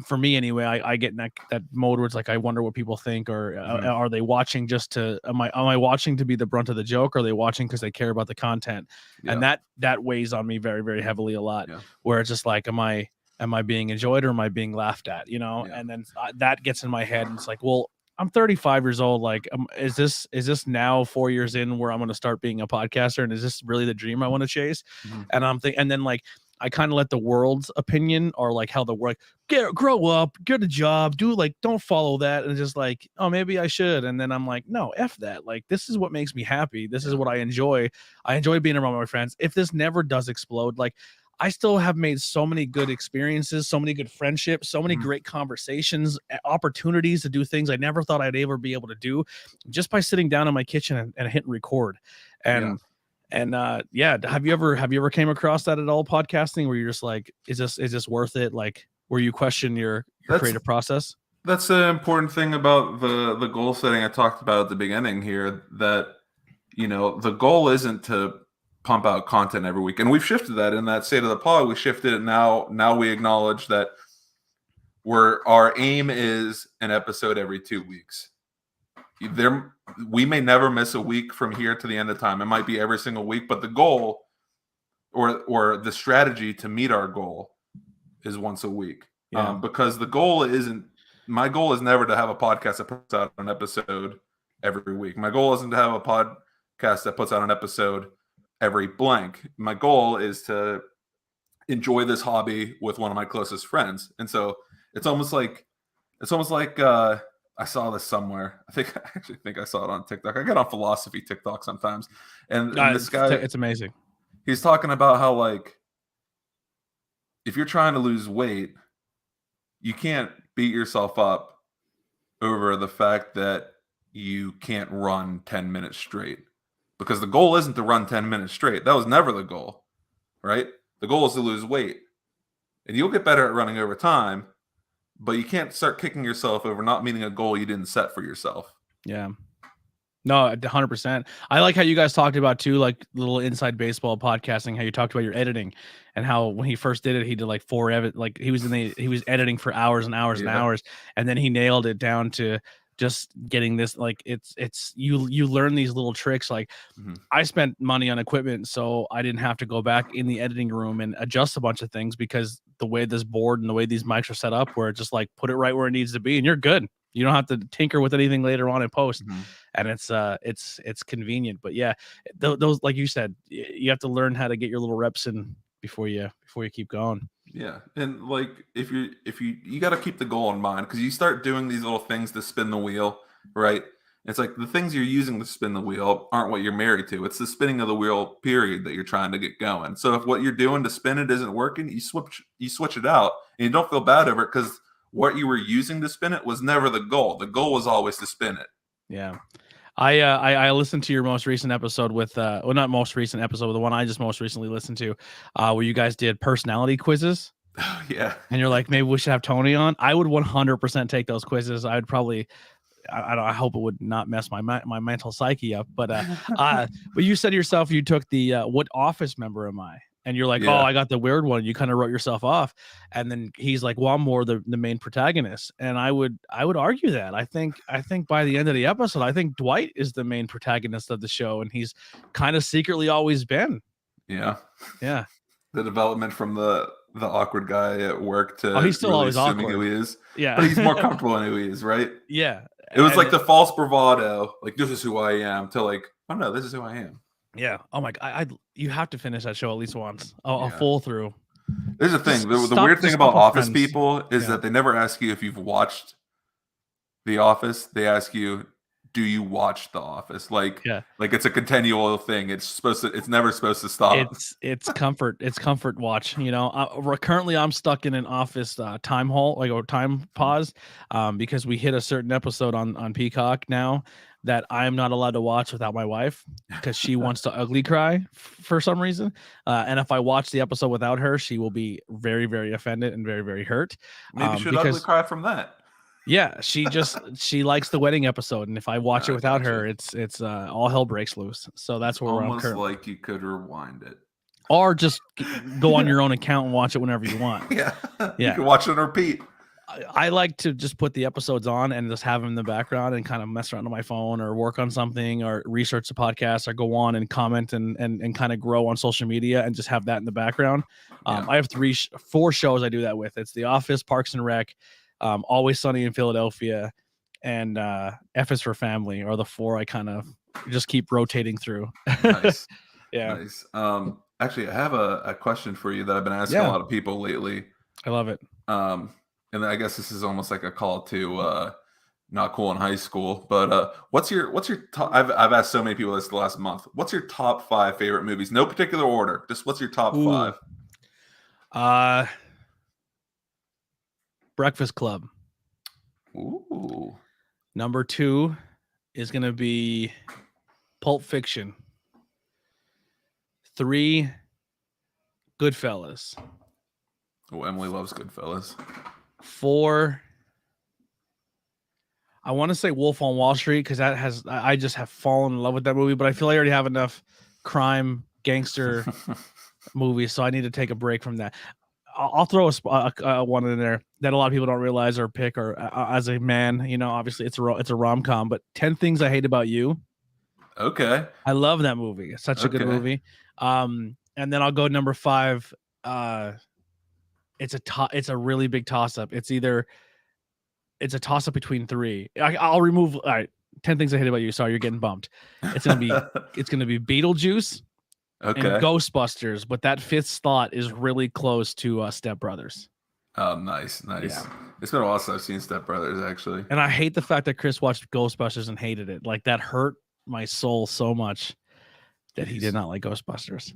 for me anyway, I get in that mode where it's like I wonder what people think, or are they watching just to am I watching to be the brunt of the joke, or are they watching because they care about the content? And that weighs on me very, very heavily a lot, where it's just like, am I being enjoyed or am I being laughed at, you know? And then that gets in my head and it's like, well, I'm 35 years old. Like, is this now 4 years in where I'm going to start being a podcaster? And is this really the dream I want to chase? And I'm thinking, and then like, I kind of let the world's opinion, or like how the world, grow up, get a job, don't follow that. And just like, oh, maybe I should. And then I'm like, no, F that. Like, this is what makes me happy. This is what I enjoy. I enjoy being around my friends. If this never does explode, like, I still have made so many good experiences, so many good friendships, so many great conversations, opportunities to do things I never thought I'd ever be able to do just by sitting down in my kitchen and hitting record. And have you ever came across that at all, podcasting, where you're just like, is this worth it? Like, where you question your creative process? That's the important thing about the goal setting I talked about at the beginning here, that, you know, the goal isn't to pump out content every week. And we've shifted that in that State of the Pod. We shifted it now we acknowledge that our aim is an episode every 2 weeks. We may never miss a week from here to the end of time. It might be every single week, but the goal or the strategy to meet our goal is once a week. Because my goal is never to have a podcast that puts out an episode every week. My goal isn't to have a podcast that puts out an episode every blank. My goal is to enjoy this hobby with one of my closest friends. And so it's almost like I saw this somewhere. I actually think I saw it on TikTok. I get on philosophy TikTok sometimes. And this guy, it's amazing. He's talking about how, like, if you're trying to lose weight, you can't beat yourself up over the fact that you can't run 10 minutes straight. Because the goal isn't to run 10 minutes straight. That was never the goal, right? The goal is to lose weight. And you'll get better at running over time, but you can't start kicking yourself over not meeting a goal you didn't set for yourself. Yeah. No, 100%. I like how you guys talked about too, like little inside baseball podcasting, how you talked about your editing and how when he first did it, he did like he was editing for hours and hours and hours. And then he nailed it down to just getting this, like, it's you learn these little tricks. Like, I spent money on equipment, so I didn't have to go back in the editing room and adjust a bunch of things, because the way this board and the way these mics are set up, where it's just like, put it right where it needs to be and you're good. You don't have to tinker with anything later on in post. And it's convenient. But yeah, those, like you said, you have to learn how to get your little reps in before you keep going. Yeah. And like, if you got to keep the goal in mind, because you start doing these little things to spin the wheel, right? It's like the things you're using to spin the wheel aren't what you're married to. It's the spinning of the wheel period that you're trying to get going. So if what you're doing to spin it isn't working, you switch it out, and you don't feel bad over it, because what you were using to spin it was never the goal. The goal was always to spin it. Yeah. I listened to your most recent episode with not most recent episode, but the one I just most recently listened to, where you guys did personality quizzes. Yeah. And you're like, maybe we should have Tony on. I would 100% take those quizzes. I would probably, I hope it would not mess my mental psyche up. But but you said yourself, you took the what office member am I? And you're like, oh, I got the weird one. You kind of wrote yourself off. And then he's like, well, I'm more the main protagonist. And I would argue that. I think by the end of the episode, I think Dwight is the main protagonist of the show. And he's kind of secretly always been. Yeah. Yeah. The development from the awkward guy at work to he's still really always assuming awkward. who he is. Yeah. But he's more comfortable in who he is, right? Yeah. It was like the false bravado, like, this is who I am, to like, oh no, this is who I am. Yeah. Oh my god. You have to finish that show at least once. A full through. There's a thing. The weird thing about Office Friends. people is that they never ask you if you've watched The Office. They ask you, do you watch The Office? Like it's a continual thing. It's never supposed to stop. It's comfort watch. You know, currently I'm stuck in an Office time hole, like a time pause, because we hit a certain episode on Peacock now that I'm not allowed to watch without my wife because she wants to ugly cry for some reason. And if I watch the episode without her, she will be very, very offended and very, very hurt. Maybe you should ugly cry from that. Yeah, she likes the wedding episode, and if I watch it without her, it's all hell breaks loose. So that's where I'm currently. Like you could rewind it, or just go on your own account and watch it whenever you want. Yeah, you can watch it on repeat. I like to just put the episodes on and just have them in the background and kind of mess around on my phone or work on something or research the podcast or go on and comment and kind of grow on social media and just have that in the background. I have 4 shows I do that with. It's The Office, Parks and Rec, Always Sunny in Philadelphia, and F is for Family are the 4 I kind of just keep rotating through. Nice. Yeah. Nice. Actually, I have a question for you that I've been asking a lot of people lately. I love it. And I guess this is almost like a call to not cool in high school. But what's your top? I've asked so many people this the last month. What's your top 5 favorite movies? No particular order. Just what's your top 5? Breakfast Club. Ooh. Number 2 is gonna be Pulp Fiction. 3, Goodfellas. Oh, Emily loves Goodfellas. 4, I want to say Wolf on Wall Street because I just have fallen in love with that movie, but I feel I already have enough crime gangster movies, so I need to take a break from that. I'll throw a one in there that a lot of people don't realize or pick, or as a man, you know, obviously it's a rom-com, but 10 Things I Hate About You. Okay. I love that movie. It's such a good movie. And then I'll go number 5. It's a really big toss-up. It's a toss-up between 3. I'll remove 10 Things I Hate About You. Sorry, you're getting bumped. It's gonna be Beetlejuice and Ghostbusters, but that 5th slot is really close to Step Brothers. Oh, nice. Yeah. It's been a while since I've seen Step Brothers, actually. And I hate the fact that Chris watched Ghostbusters and hated it. Like, that hurt my soul so much that he did not like Ghostbusters.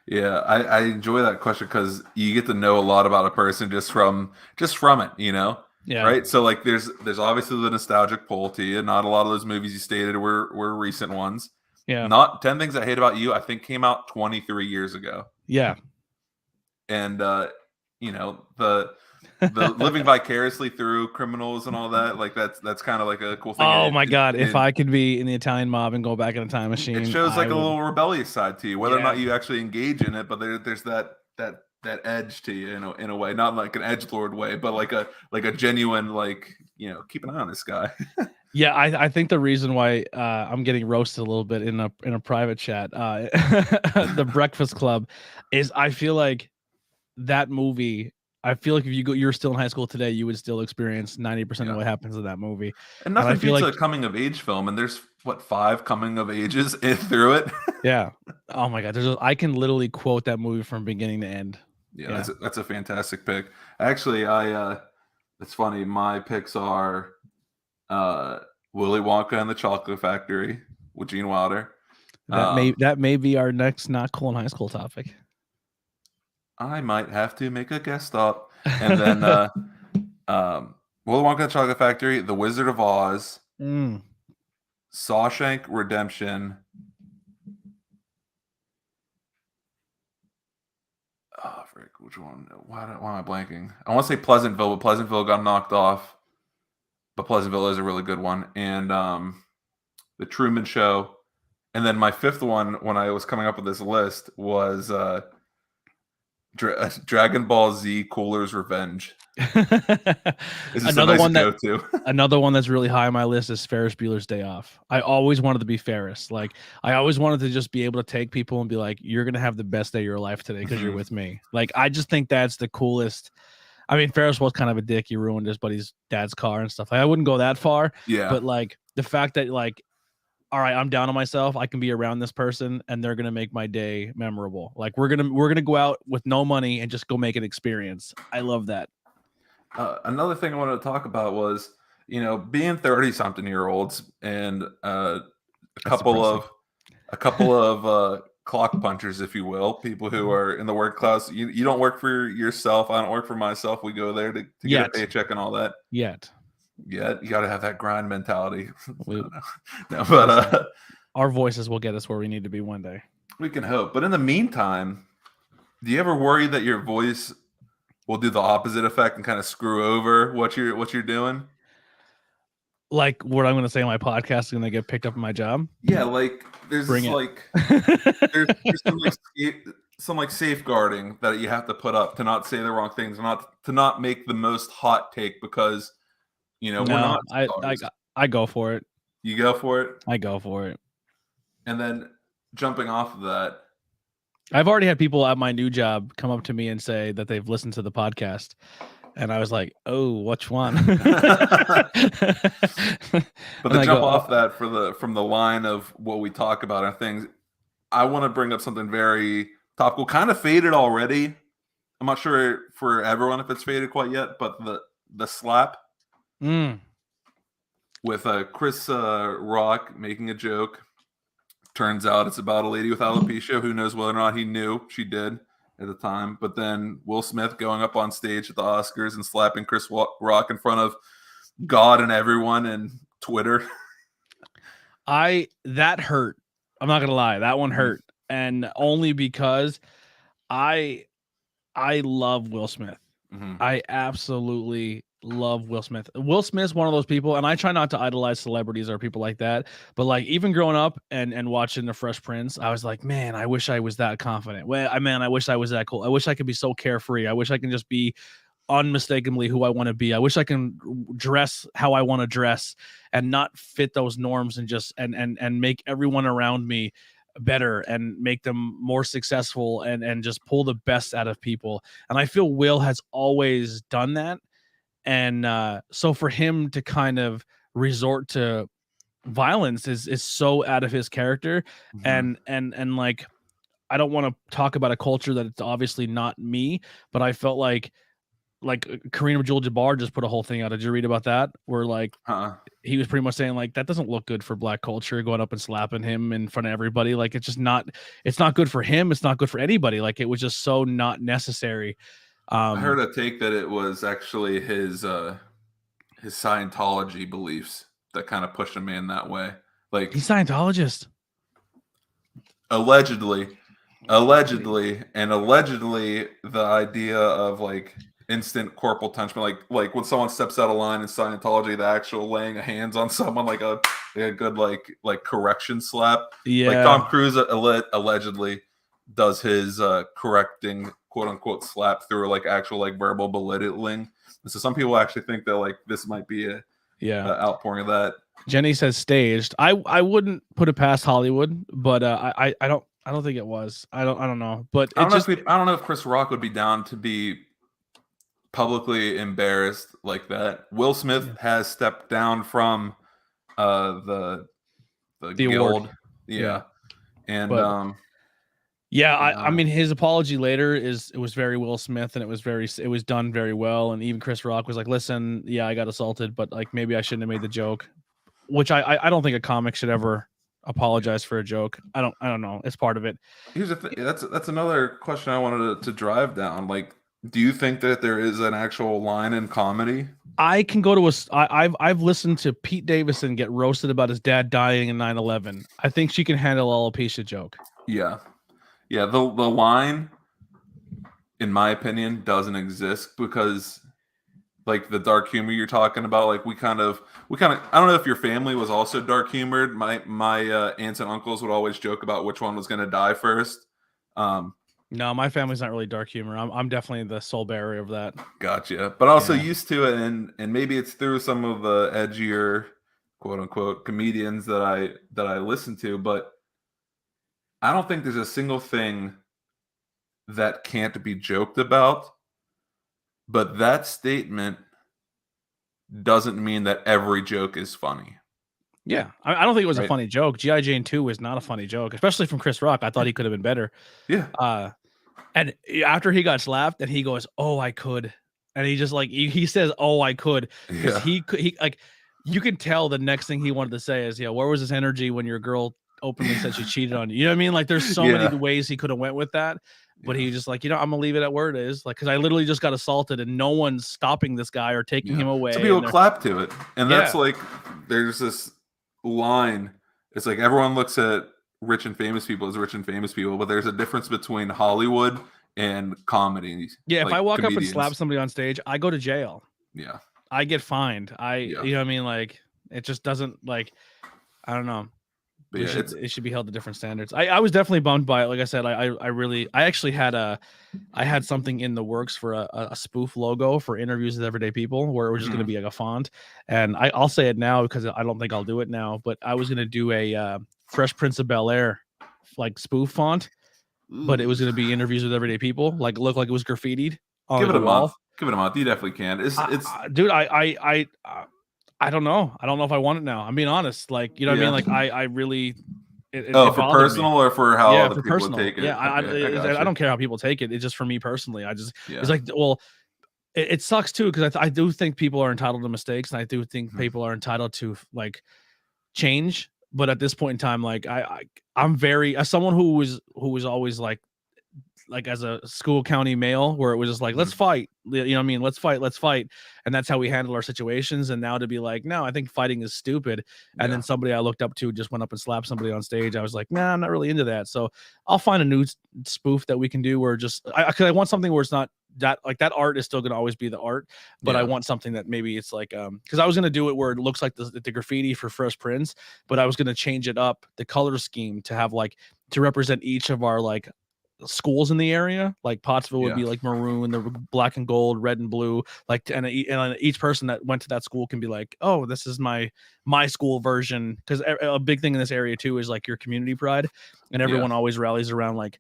Yeah, I enjoy that question because you get to know a lot about a person just from it, you know? Yeah. Right. So like there's obviously the nostalgic pull to you. Not a lot of those movies you stated were recent ones. Yeah. Not 10 Things I Hate About You, I think came out 23 years ago. Yeah. And you know, the living vicariously through criminals and all that, like that's kind of like a cool thing. Oh my god, if I could be in the Italian mob and go back in a time machine. It shows like a little rebellious side to you, whether or not you actually engage in it, but there's that edge to you in a way, not like an edgelord way, but like a genuine, like, you know, keep an eye on this guy. Yeah, I think the reason why I'm getting roasted a little bit in a private chat, The Breakfast Club, is I feel like that movie. I feel like if you're still in high school today, you would still experience 90% of what happens in that movie. And nothing beats a coming of age film, and there's 5 coming of ages through it. Yeah. Oh my god, I can literally quote that movie from beginning to end. Yeah. That's a fantastic pick. Actually, it's funny. My picks are Willy Wonka and the Chocolate Factory with Gene Wilder. That may be our next not cool in high school topic. I might have to make a guest stop. And then Willy Wonka and the Chocolate Factory, The Wizard of Oz, Shawshank Redemption. Oh, frick, which one? Why am I blanking? I want to say Pleasantville, but Pleasantville got knocked off. But Pleasantville is a really good one. And The Truman Show. And then my 5th one, when I was coming up with this list, was Dragon Ball Z Cooler's Revenge. Another one that's really high on my list is Ferris Bueller's Day Off. I always wanted to be Ferris. Like, I always wanted to just be able to take people and be like, you're gonna have the best day of your life today because you're with me. Like, I just think that's the coolest. I mean, Ferris was kind of a dick. He ruined his buddy's dad's car and stuff. I wouldn't go that far. Yeah. But like the fact that like all right, I'm down on myself. I can be around this person, and they're gonna make my day memorable. Like we're gonna go out with no money and just go make an experience. I love that. Another thing I wanted to talk about was, being 30-something-year-olds and a couple of clock punchers, if you will, people who are in the work class. You don't work for yourself. I don't work for myself. We go there to get a paycheck and all that. Yet. Yeah, you got to have that grind mentality. Our voices will get us where we need to be one day. We can hope. But in the meantime, do you ever worry that your voice will do the opposite effect and kind of screw over what you're doing? Like what I'm going to say on my podcast is going to get picked up in my job? Yeah, like there's there's some safeguarding that you have to put up to not say the wrong things, to not make the most hot take because we're not. I go for it. You go for it? I go for it. And then jumping off of that, I've already had people at my new job come up to me and say that they've listened to the podcast. And I was like, oh, which one? But to jump off that from the line of what we talk about and things, I want to bring up something very topical, kind of faded already. I'm not sure for everyone if it's faded quite yet, but the slap with Chris Rock making a joke. Turns out it's about a lady with alopecia. Who knows whether or not he knew she did at the time. But then Will Smith going up on stage at the Oscars and slapping Chris Rock in front of God and everyone and Twitter. That hurt. I'm not gonna lie, that one hurt, and only because I love Will Smith. I absolutely love Will Smith. Will Smith's one of those people, and I try not to idolize celebrities or people like that, but like even growing up and watching The Fresh Prince, I was like, man, I wish I was that confident. I wish I was that cool. I wish I could be so carefree. I wish I can just be unmistakably who I want to be. I wish I can dress how I want to dress and not fit those norms and just and make everyone around me better and make them more successful and just pull the best out of people. And I feel Will has always done that. And so for him to kind of resort to violence is so out of his character. And like, I don't want to talk about a culture that it's obviously not me, but I felt like Kareem Abdul-Jabbar just put a whole thing out. Did you read about that? Where like he was pretty much saying like that doesn't look good for black culture, going up and slapping him in front of everybody. Like it's not good for him. It's not good for anybody. Like it was just so not necessary. I heard a take that it was actually his Scientology beliefs that kind of pushed him in that way. Like he's Scientologist. Allegedly, the idea of like instant corporal punishment, like when someone steps out of line in Scientology, the actual laying of hands on someone, like a good like correction slap. Yeah, like Tom Cruise allegedly does his correcting quote unquote slap through like actual like verbal belittling. So some people actually think that like this might be a outpouring of that. Jenny says staged. I wouldn't put it past Hollywood, but I don't think it was. I don't know. But I don't know if Chris Rock would be down to be publicly embarrassed like that. Will Smith has stepped down from the guild. Award. Yeah. And I mean his apology later it was very Will Smith and it was done very well, and even Chris Rock was like, listen, yeah, I got assaulted, but like maybe I shouldn't have made the joke, which I don't think a comic should ever apologize for a joke. I don't know. It's part of it. Here's the thing. That's another question I wanted to drive down. Like, do you think that there is an actual line in comedy? I can go to I've listened to Pete Davidson get roasted about his dad dying in 9/11. I think she can handle alopecia joke. Yeah. The line, in my opinion, doesn't exist because like the dark humor you're talking about, like we kind of I don't know if your family was also dark humored. My aunts and uncles would always joke about which one was going to die first. No, my family's not really dark humor. I'm definitely the sole bearer of that. Gotcha. But also used to it, and maybe it's through some of the edgier quote unquote comedians that I listen to, but I don't think there's a single thing that can't be joked about. But that statement doesn't mean that every joke is funny. Yeah, I don't think it was a Right. funny joke. G.I. Jane 2 was not a funny joke, especially from Chris Rock. I thought he could have been better. Yeah. And after he got slapped, and he goes, "Oh, I could," and he just like he says, "Oh, I could," because Yeah. he like you can tell the next thing he wanted to say is, "Yeah, where was his energy when your girl openly said she cheated on you?" You know what I mean? Like, there's so many Yeah. ways he could have went with that, but Yeah. he just like, I'm gonna leave it at where it is, like, because I literally just got assaulted, and no one's stopping this guy or taking him away. Some people And clap to it, and that's yeah, like there's this line. It's like everyone looks at rich and famous people as rich and famous people, but there's a difference between Hollywood and comedy, yeah. If like I walk up and slap comedians. somebody on stage, I go to jail. Yeah. I get fined. Yeah. You know what I mean? Like, it just doesn't like. I don't know. But yeah, It should be held to different standards. I was definitely bummed by it. Like I said, I actually had I had something in the works for a spoof logo for interviews with everyday people, where it was just going to be like a font. And I'll say it now because I don't think I'll do it now, but I was going to do a Fresh Prince of BelAir like spoof font, but it was going to be interviews with everyday people, like look like it was graffitied on give it the a month. wall. Give it a month. You definitely can. Dude, I don't know. I don't know if I want it now. I'm being honest. Like, you know what I mean? Like, I really, it for bothered personal me. or for how Yeah, other for people would personal. take it. Yeah, Okay, I I gotcha. don't care how people take it. It's just for me personally. Yeah. It's like, well, it sucks too, because I do think people are entitled to mistakes, and I do think people are entitled to like change. But at this point in time, like I'm very, as someone who was always like as a school county male, where it was just like, let's fight, you know what I mean? Let's fight. And that's how we handle our situations. And now to be like, no, I think fighting is stupid. And then somebody I looked up to just went up and slapped somebody on stage. I was like, nah, I'm not really into that. So I'll find a new spoof that we can do where just, cause I want something where it's not that, like, that art is still going to always be the art, but I want something that maybe it's like, cause I was going to do it where it looks like the graffiti for Fresh Prince, but I was going to change it up, the color scheme, to have like, to represent each of our like schools in the area. Like Pottsville would be like maroon, the black and gold, red and blue, like, and each person that went to that school can be like, oh, this is my school version, because a big thing in this area too is like your community pride, and everyone always rallies around like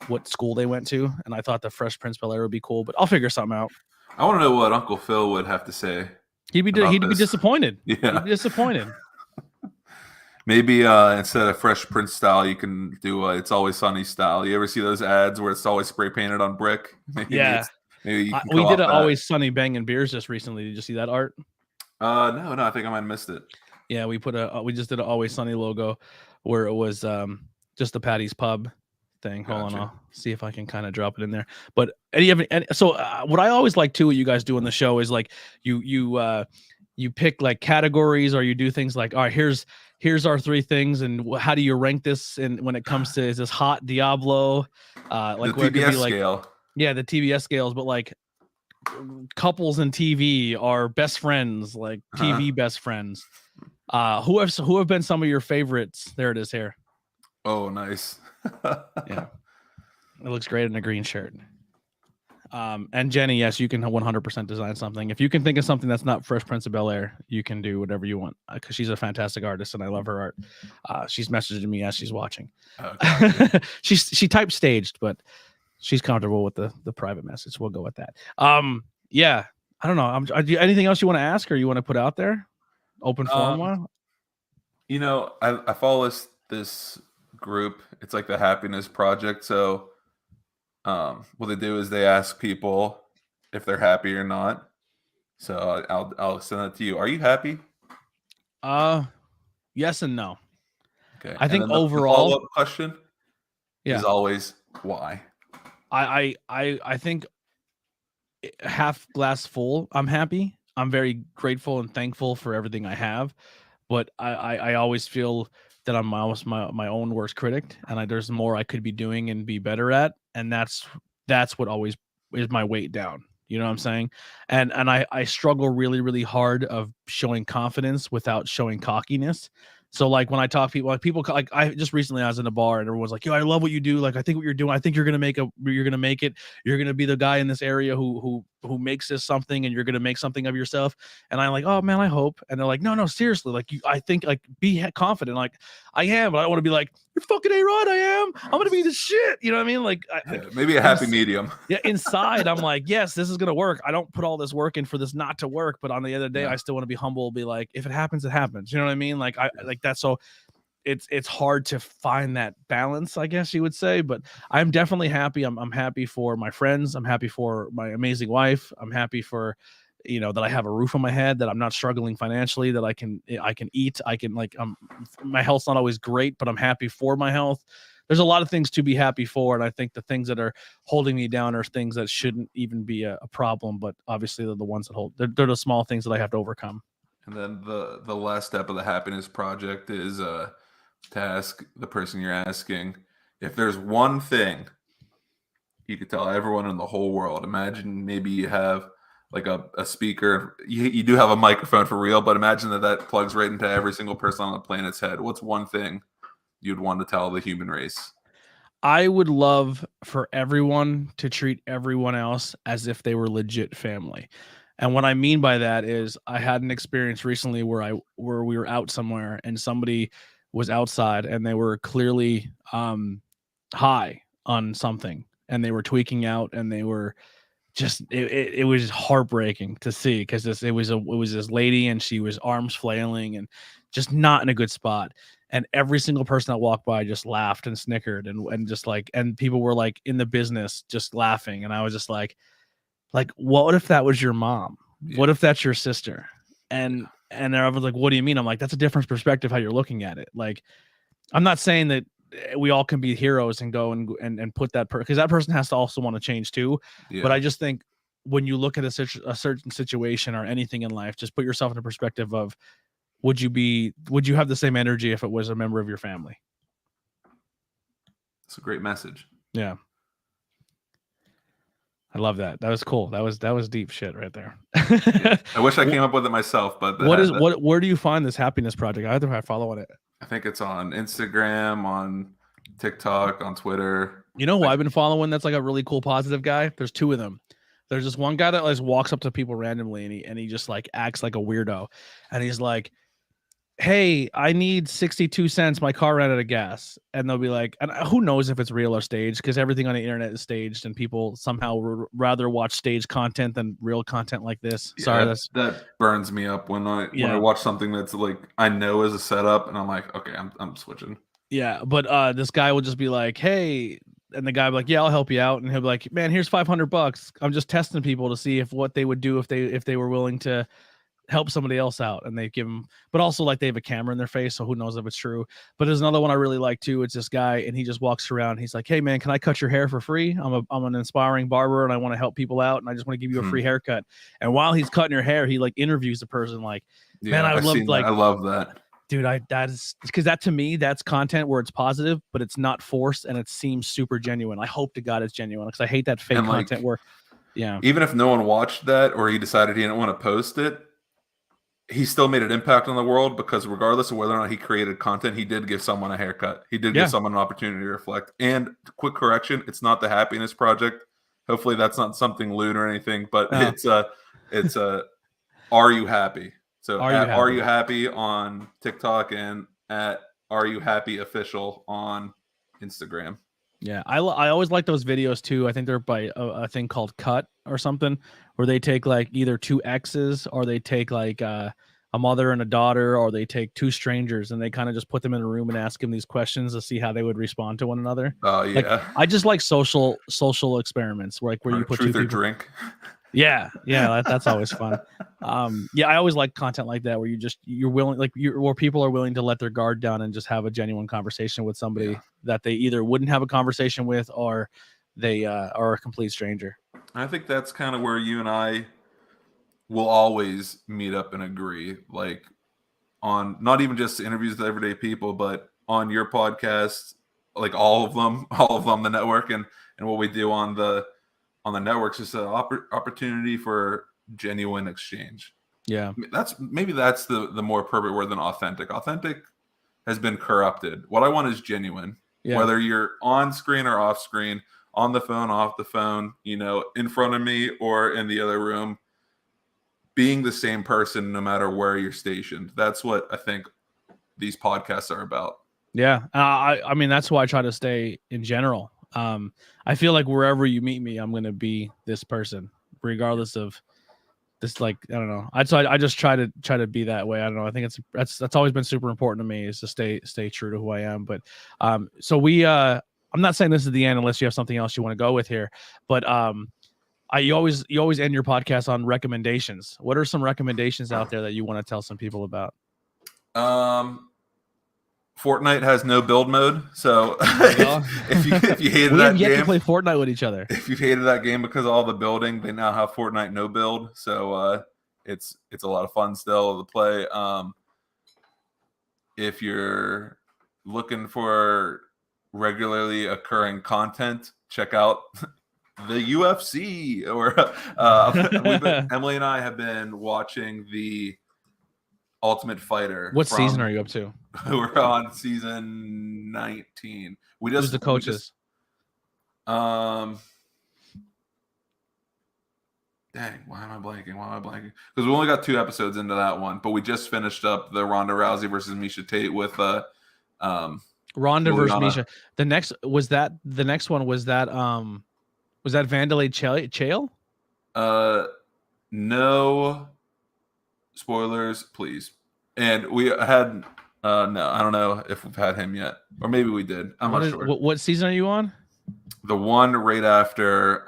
what school they went to. And I thought the Fresh Prince BelAir would be cool, but I'll figure something out. I want to know what Uncle Phil would have to say. He'd be disappointed. Yeah. He'd be disappointed. Maybe instead of Fresh Prince style, you can do It's Always Sunny style. You ever see those ads where it's always spray painted on brick? Maybe you can we did an Always Sunny banging beers just recently. Did you see that art? No, I think I might have missed it. Yeah, we just did an Always Sunny logo where it was just the Patty's Pub thing. Hold on, I'll see if I can kind of drop it in there. But so what I always like too, what you guys do on the show is like you pick like categories, or you do things like, all right, here's our 3 things, and how do you rank this? And when it comes to, is this hot Diablo, like the where TBS it could be like scale. Yeah, the TBS scales, but like couples in TV are best friends, like TV best friends. Who have been some of your favorites? There it is here. Oh, nice. Yeah, it looks great in a green shirt. And Jenny, yes, you can 100% design something. If you can think of something that's not Fresh Prince of BelAir, you can do whatever you want, because she's a fantastic artist and I love her art. She's messaging me as she's watching. Okay. she typed staged, but she's comfortable with the private message. We'll go with that. Yeah, I don't know. Anything else you want to ask, or you want to put out there? Open forum. You know, I follow this group. It's like the Happiness Project. So what they do is they ask people if they're happy or not. So I'll send that to you. Are you happy? Yes and no. Okay. I think the overall, follow-up question is always why. I think half glass full. I'm happy. I'm very grateful and thankful for everything I have, but I always feel that I'm almost my own worst critic, and there's more I could be doing and be better at, and that's what always is my weight down. You know what I'm saying? And I struggle really, really hard of showing confidence without showing cockiness. So like when I talk to people, like I just recently I was in a bar and everyone's like, yo, I love what you do. Like, I think what you're doing, I think you're going to make it. You're going to be the guy in this area who makes this something, and you're going to make something of yourself. And I'm like, oh man, I hope. And they're like, no, seriously. Like I think, like, be confident. Like I am, but I don't want to be like, you're fucking A-Rod, I am. I'm going to be the shit. You know what I mean? Like, maybe a happy medium. Yeah, inside, I'm like, yes, this is going to work. I don't put all this work in for this not to work. But on the other day, I still want to be humble, be like, if it happens, it happens. You know what I mean? Like, like that. So it's hard to find that balance, I guess you would say. But I'm definitely happy. I'm happy for my friends. I'm happy for my amazing wife. I'm happy for, that I have a roof on my head, that I'm not struggling financially, that I can eat. I can my health's not always great, but I'm happy for my health. There's a lot of things to be happy for. And I think the things that are holding me down are things that shouldn't even be a problem. But obviously they're the ones that they're the small things that I have to overcome. And then the last step of the happiness project is to ask the person you're asking, if there's one thing you could tell everyone in the whole world. Imagine maybe you have like a speaker. You do have a microphone for real, but imagine that plugs right into every single person on the planet's head. What's one thing you'd want to tell the human race? I would love for everyone to treat everyone else as if they were legit family. And what I mean by that is I had an experience recently where we were out somewhere and somebody was outside and they were clearly high on something and they were tweaking out and they were just it was heartbreaking to see, because it was this lady and she was arms flailing and just not in a good spot. And every single person that walked by just laughed and snickered and just like, and people were like in the business just laughing. And I was just like, what if that was your mom? Yeah. What if that's your sister? And everyone's like, what do you mean? I'm like, that's a different perspective how you're looking at it. Like, I'm not saying that we all can be heroes and go and put that because that person has to also want to change too. Yeah. But I just think when you look at a certain situation or anything in life, just put yourself in a perspective of, would you have the same energy if it was a member of your family? It's a great message. Yeah. I love that. That was cool. That was deep shit right there. Yeah. I wish I came up with it myself, but where do you find this happiness project? I have to follow it. I think it's on Instagram, on TikTok, on Twitter. You know who I've been following that's like a really cool positive guy? There's two of them. There's this one guy that like walks up to people randomly and he just like acts like a weirdo. And he's like, hey, I need 62 cents. My car ran out of gas. And they'll be like, and who knows if it's real or staged, because everything on the internet is staged and people somehow rather watch staged content than real content like this. Yeah, sorry. That burns me up when I watch something that's like, I know is a setup and I'm like, okay, I'm switching. Yeah. But this guy will just be like, hey, and the guy will be like, yeah, I'll help you out. And he'll be like, man, here's $500. I'm just testing people to see what they would do if they were willing to help somebody else out. And they give them, but also like they have a camera in their face, so who knows if it's true. But there's another one I really like too. It's this guy and he just walks around. He's like, hey man, can I cut your hair for free? I'm an inspiring barber and I want to help people out and I just want to give you a free haircut. And while he's cutting your hair, he like interviews the person like, man, I love that. Dude, that is because that to me, that's content where it's positive, but it's not forced and it seems super genuine. I hope to God it's genuine, because I hate that fake content where, even if no one watched that or he decided he didn't want to post it, he still made an impact on the world, because regardless of whether or not he created content, he did give someone a haircut. He did give someone an opportunity to reflect. And quick correction, it's not the Happiness Project. Hopefully that's not something lewd or anything, but it's Are You Happy? So Are You Happy on TikTok and at Are You Happy Official on Instagram. Yeah, I always like those videos too. I think they're by a thing called Cut or something, where they take like either two exes or they take like a mother and a daughter, or they take two strangers and they kind of just put them in a room and ask them these questions to see how they would respond to one another. Oh yeah, like, I just like social experiments where you put truth two or people. Drink. Yeah, that's always fun. I always like content like that where you're willing, where people are willing to let their guard down and just have a genuine conversation with somebody that they either wouldn't have a conversation with or they are a complete stranger. I think that's kind of where you and I will always meet up and agree, like on not even just interviews with everyday people, but on your podcast, like all of them, the network, and what we do on the networks is an opportunity for genuine exchange. Yeah, that's the more appropriate word than authentic. Authentic has been corrupted. What I want is genuine. Yeah. Whether you're on screen or off screen, on the phone, off the phone, in front of me or in the other room, being the same person no matter where you're stationed. That's what I think these podcasts are about. Yeah. I mean, that's why I try to stay in general. I feel like wherever you meet me, I'm going to be this person, regardless of this. Like, I don't know. I just try to be that way. I don't know. I think that's always been super important to me, is to stay true to who I am. But, so I'm not saying this is the end unless you have something else you want to go with here, but, you always end your podcast on recommendations. What are some recommendations out there that you want to tell some people about? Fortnite has no build mode, so if you hated we that have yet game, to play Fortnite with each other. If you hated that game because of all the building, they now have Fortnite no build, so it's a lot of fun still to play. If you're looking for regularly occurring content, check out the UFC. Or Emily and I have been watching the Ultimate Fighter. What season are you up to? We're on season 19. Who's the coaches? Dang, why am I blanking? Because we only got 2 episodes into that one, but we just finished up the Ronda Rousey versus Miesha Tate with Ronda versus Miesha. The next one was that Vandalay Chael? No spoilers, please. And we had no, I don't know if we've had him yet, or maybe we did. I'm not sure. What season are you on? The one right after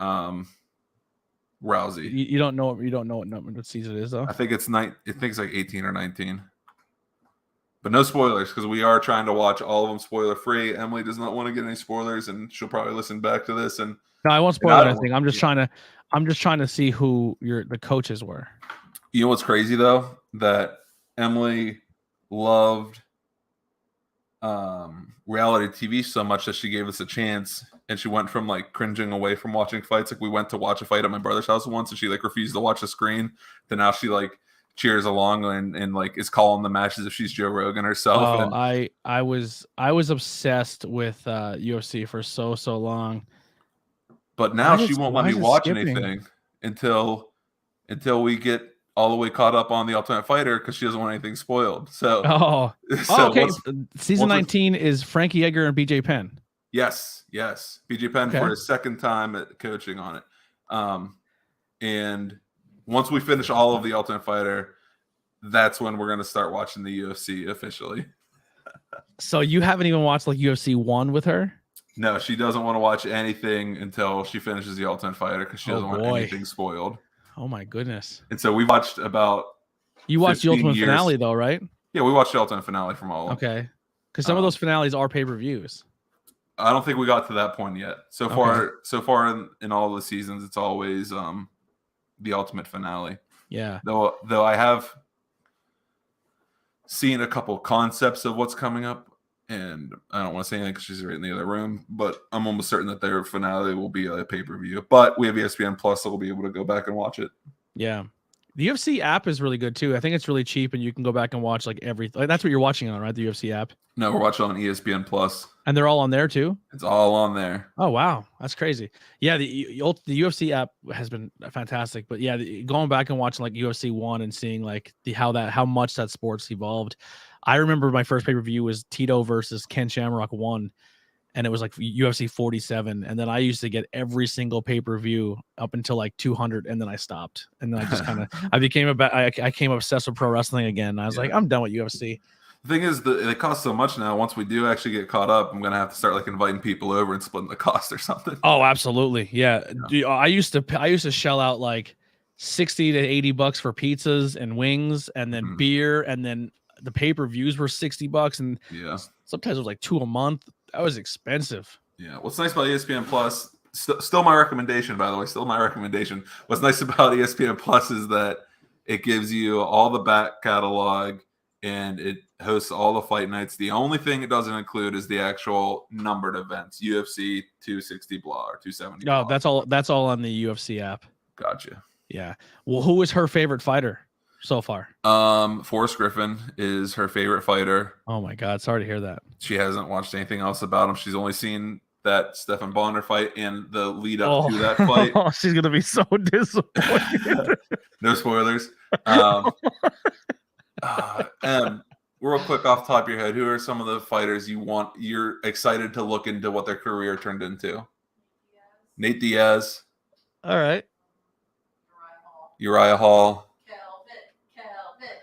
Rousey. You don't know what season it is, though. I think it's like 18 or 19. But no spoilers, because we are trying to watch all of them spoiler free. Emily does not want to get any spoilers, and she'll probably listen back to this. And no, I won't spoil anything. I'm just trying to see who the coaches were. You know what's crazy though? That Emily loved reality TV so much that she gave us a chance, and she went from like cringing away from watching fights. Like, we went to watch a fight at my brother's house once, and she like refused to watch the screen. Then now she like cheers along and like is calling the matches if she's Joe Rogan herself. Oh, I was obsessed with UFC for so long. But now she won't let me watch anything until we get all the way caught up on the Ultimate Fighter, because she doesn't want anything spoiled. So, okay. Season 19 is Frankie Edgar and BJ Penn. Yes. BJ Penn for his second time at coaching on it. And once we finish all of the Ultimate Fighter, that's when we're going to start watching the UFC officially. So you haven't even watched like UFC 1 with her? No, she doesn't want to watch anything until she finishes the Ultimate Fighter, because she doesn't want anything spoiled. Oh my goodness! And so we watched about. You watched the Ultimate finale though, right? Yeah, we watched the Ultimate finale from all of them. Okay, because some of those finales are pay-per-views. I don't think we got to that point yet. So far in all the seasons, it's always the Ultimate finale. Yeah. Though I have seen a couple concepts of what's coming up, and I don't want to say anything because she's right in the other room, but I'm almost certain that their finale will be a pay-per-view. But we have ESPN Plus, so we'll be able to go back and watch it. Yeah. The UFC app is really good too. I think it's really cheap, and you can go back and watch like everything. Like, that's what you're watching on, right? The UFC app. No, we're watching on ESPN Plus. And they're all on there too? It's all on there. Oh, wow. That's crazy. Yeah, the UFC app has been fantastic. But yeah, going back and watching like UFC 1 and seeing like how much that sport's evolved. I remember my first pay-per-view was Tito versus Ken Shamrock 1, and it was like UFC 47. And then I used to get every single pay-per-view up until like 200, and then I stopped. And then I just kind of I became obsessed with pro wrestling again. I was like, I'm done with UFC. The thing is, it costs so much now. Once we do actually get caught up, I'm gonna have to start like inviting people over and splitting the cost or something. Oh, absolutely, yeah. I used to shell out like $60 to $80 for pizzas and wings, and then beer, and then the pay-per-views were $60, and sometimes it was like 2 a month. That was expensive. Yeah. What's nice about ESPN Plus? Still my recommendation, by the way. Still my recommendation. What's nice about ESPN Plus is that it gives you all the back catalog, and it hosts all the fight nights. The only thing it doesn't include is the actual numbered events, UFC 260 blah or 270. No, that's all on the UFC app. Gotcha. Yeah. Well, who is her favorite fighter so far? Forrest Griffin is her favorite fighter. Oh my God, sorry to hear that. She hasn't watched anything else about him. She's only seen that Stephan Bonner fight and the lead up to that fight. Oh, she's gonna be so disappointed. No spoilers. real quick off the top of your head, who are some of the fighters you're excited to look into what their career turned into? Nate Diaz. All right. Uriah Hall.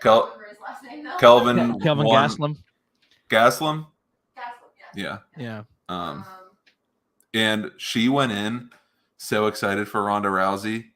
Kelvin Gastelum. Gastelum? Yeah. And she went in so excited for Ronda Rousey.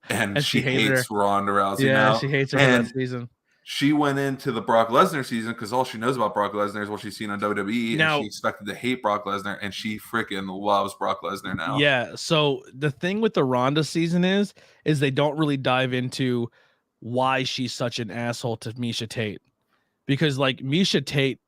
and she hates Ronda Rousey now. She hates her for that season. She went into the Brock Lesnar season because all she knows about Brock Lesnar is what she's seen on WWE, and she expected to hate Brock Lesnar, and she freaking loves Brock Lesnar now. Yeah. So the thing with the Ronda season is they don't really dive into why she's such an asshole to Miesha Tate, because like Miesha Tate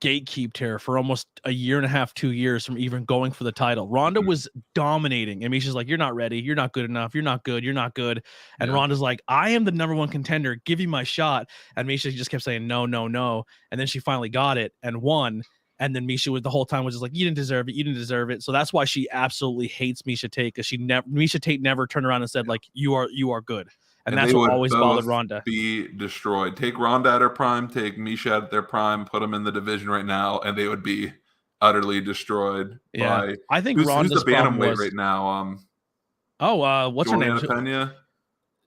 gatekeeped her for almost a year and a half, 2 years from even going for the title. Ronda was dominating, and Misha's like, "You're not ready. You're not good enough. You're not good. You're not good." And Ronda's like, "I am the #1 contender. Give me my shot." And Misha just kept saying, "No, no, no." And then she finally got it and won. And then Misha the whole time was just like, "You didn't deserve it. You didn't deserve it." So that's why she absolutely hates Miesha Tate, because Miesha Tate never turned around and said like, "You are good." And that's what always bothered Ronda. Be destroyed. Take Ronda at her prime, take Miesha at their prime, put them in the division right now, and they would be utterly destroyed. Yeah, I think who's Ronda's the bantamweight right now? What's her name? Pena?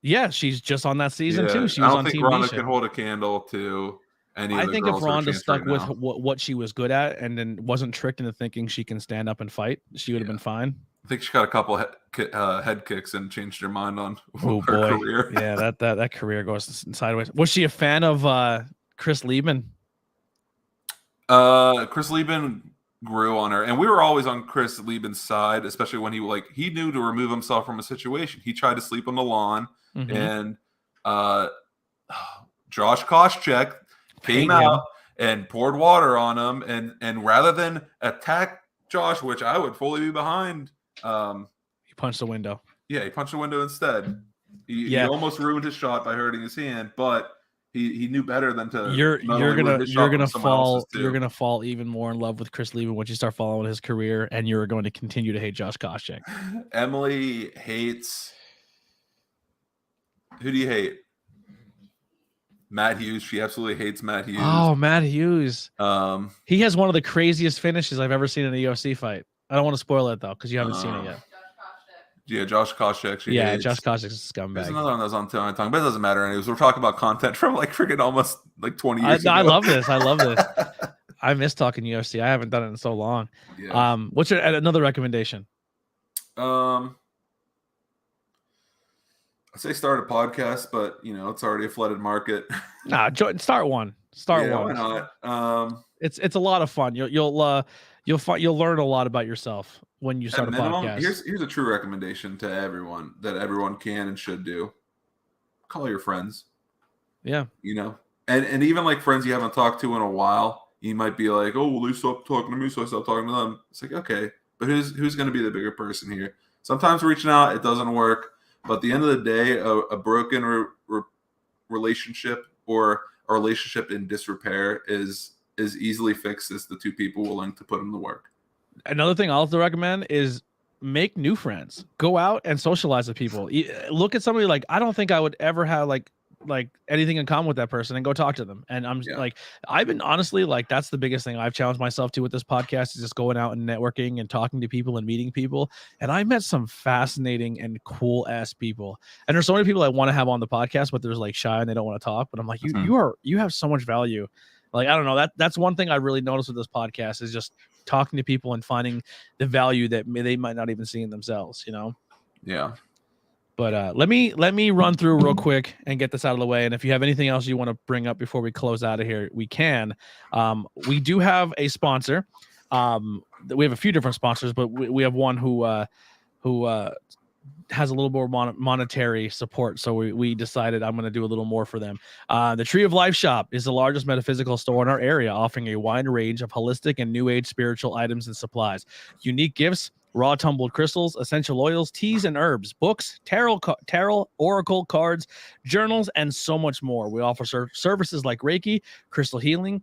Yeah, she's just on that season too. She was I don't on think Team Ronda Misha. can hold a candle to any. I think if Ronda stuck with now. what she was good at and then wasn't tricked into thinking she can stand up and fight, she would have been fine. I think she got a couple head kicks and changed her mind on her career. Yeah, that career goes sideways. Was she a fan of Chris Lieben? Chris Lieben grew on her, and we were always on Chris Lieben's side, especially when he knew to remove himself from a situation. He tried to sleep on the lawn, and Josh Koscheck came out and poured water on him, and rather than attack Josh, which I would fully be behind, he punched the window. Yeah, he punched the window instead. He almost ruined his shot by hurting his hand, but he knew better than to. You're gonna fall even more in love with Chris Lieben once you start following his career, and you're going to continue to hate Josh Koscheck. Emily hates. Who do you hate? Matt Hughes. She absolutely hates Matt Hughes. Oh, Matt Hughes. He has one of the craziest finishes I've ever seen in a UFC fight. I don't want to spoil it though, because you haven't seen it yet. Yeah, Josh Koscheck. Josh Koscheck's a scumbag. There's another one that was on my tongue, but it doesn't matter. Anyways, we're talking about content from like freaking almost like 20 years ago. I love this. I miss talking UFC. I haven't done it in so long. Yeah. What's another recommendation? I'd say start a podcast, but it's already a flooded market. Nah, start one. Start one. Why not? It's a lot of fun. You'll learn a lot about yourself when you start a podcast. Here's a true recommendation to everyone that everyone can and should do. Call your friends. Yeah. And even like friends you haven't talked to in a while, you might be like, "Oh, well, they stopped talking to me, so I stopped talking to them." It's like, okay, but who's going to be the bigger person here? Sometimes reaching out, it doesn't work. But at the end of the day, a broken relationship or a relationship in disrepair is easily fixed as the two people willing to put in the work. Another thing I'll also recommend is make new friends. Go out and socialize with people. Look at somebody like, I don't think I would ever have like anything in common with that person, and go talk to them. And I'm like, I've been honestly like, that's the biggest thing I've challenged myself to with this podcast, is just going out and networking and talking to people and meeting people. And I met some fascinating and cool ass people. And there's so many people I want to have on the podcast, but they're like shy and they don't want to talk. But I'm like, you have so much value. Like, I don't know, that's one thing I really noticed with this podcast, is just talking to people and finding the value that they might not even see in themselves, Yeah. But let me run through real quick and get this out of the way. And if you have anything else you want to bring up before we close out of here, we can. We do have a sponsor. We have a few different sponsors, but we have one who has a little more monetary support. So we decided I'm going to do a little more for them. The Tree of Life Shop is the largest metaphysical store in our area, offering a wide range of holistic and new age spiritual items and supplies, unique gifts, raw tumbled crystals, essential oils, teas and herbs, books, tarot, oracle cards, journals, and so much more. We offer services like Reiki, crystal healing,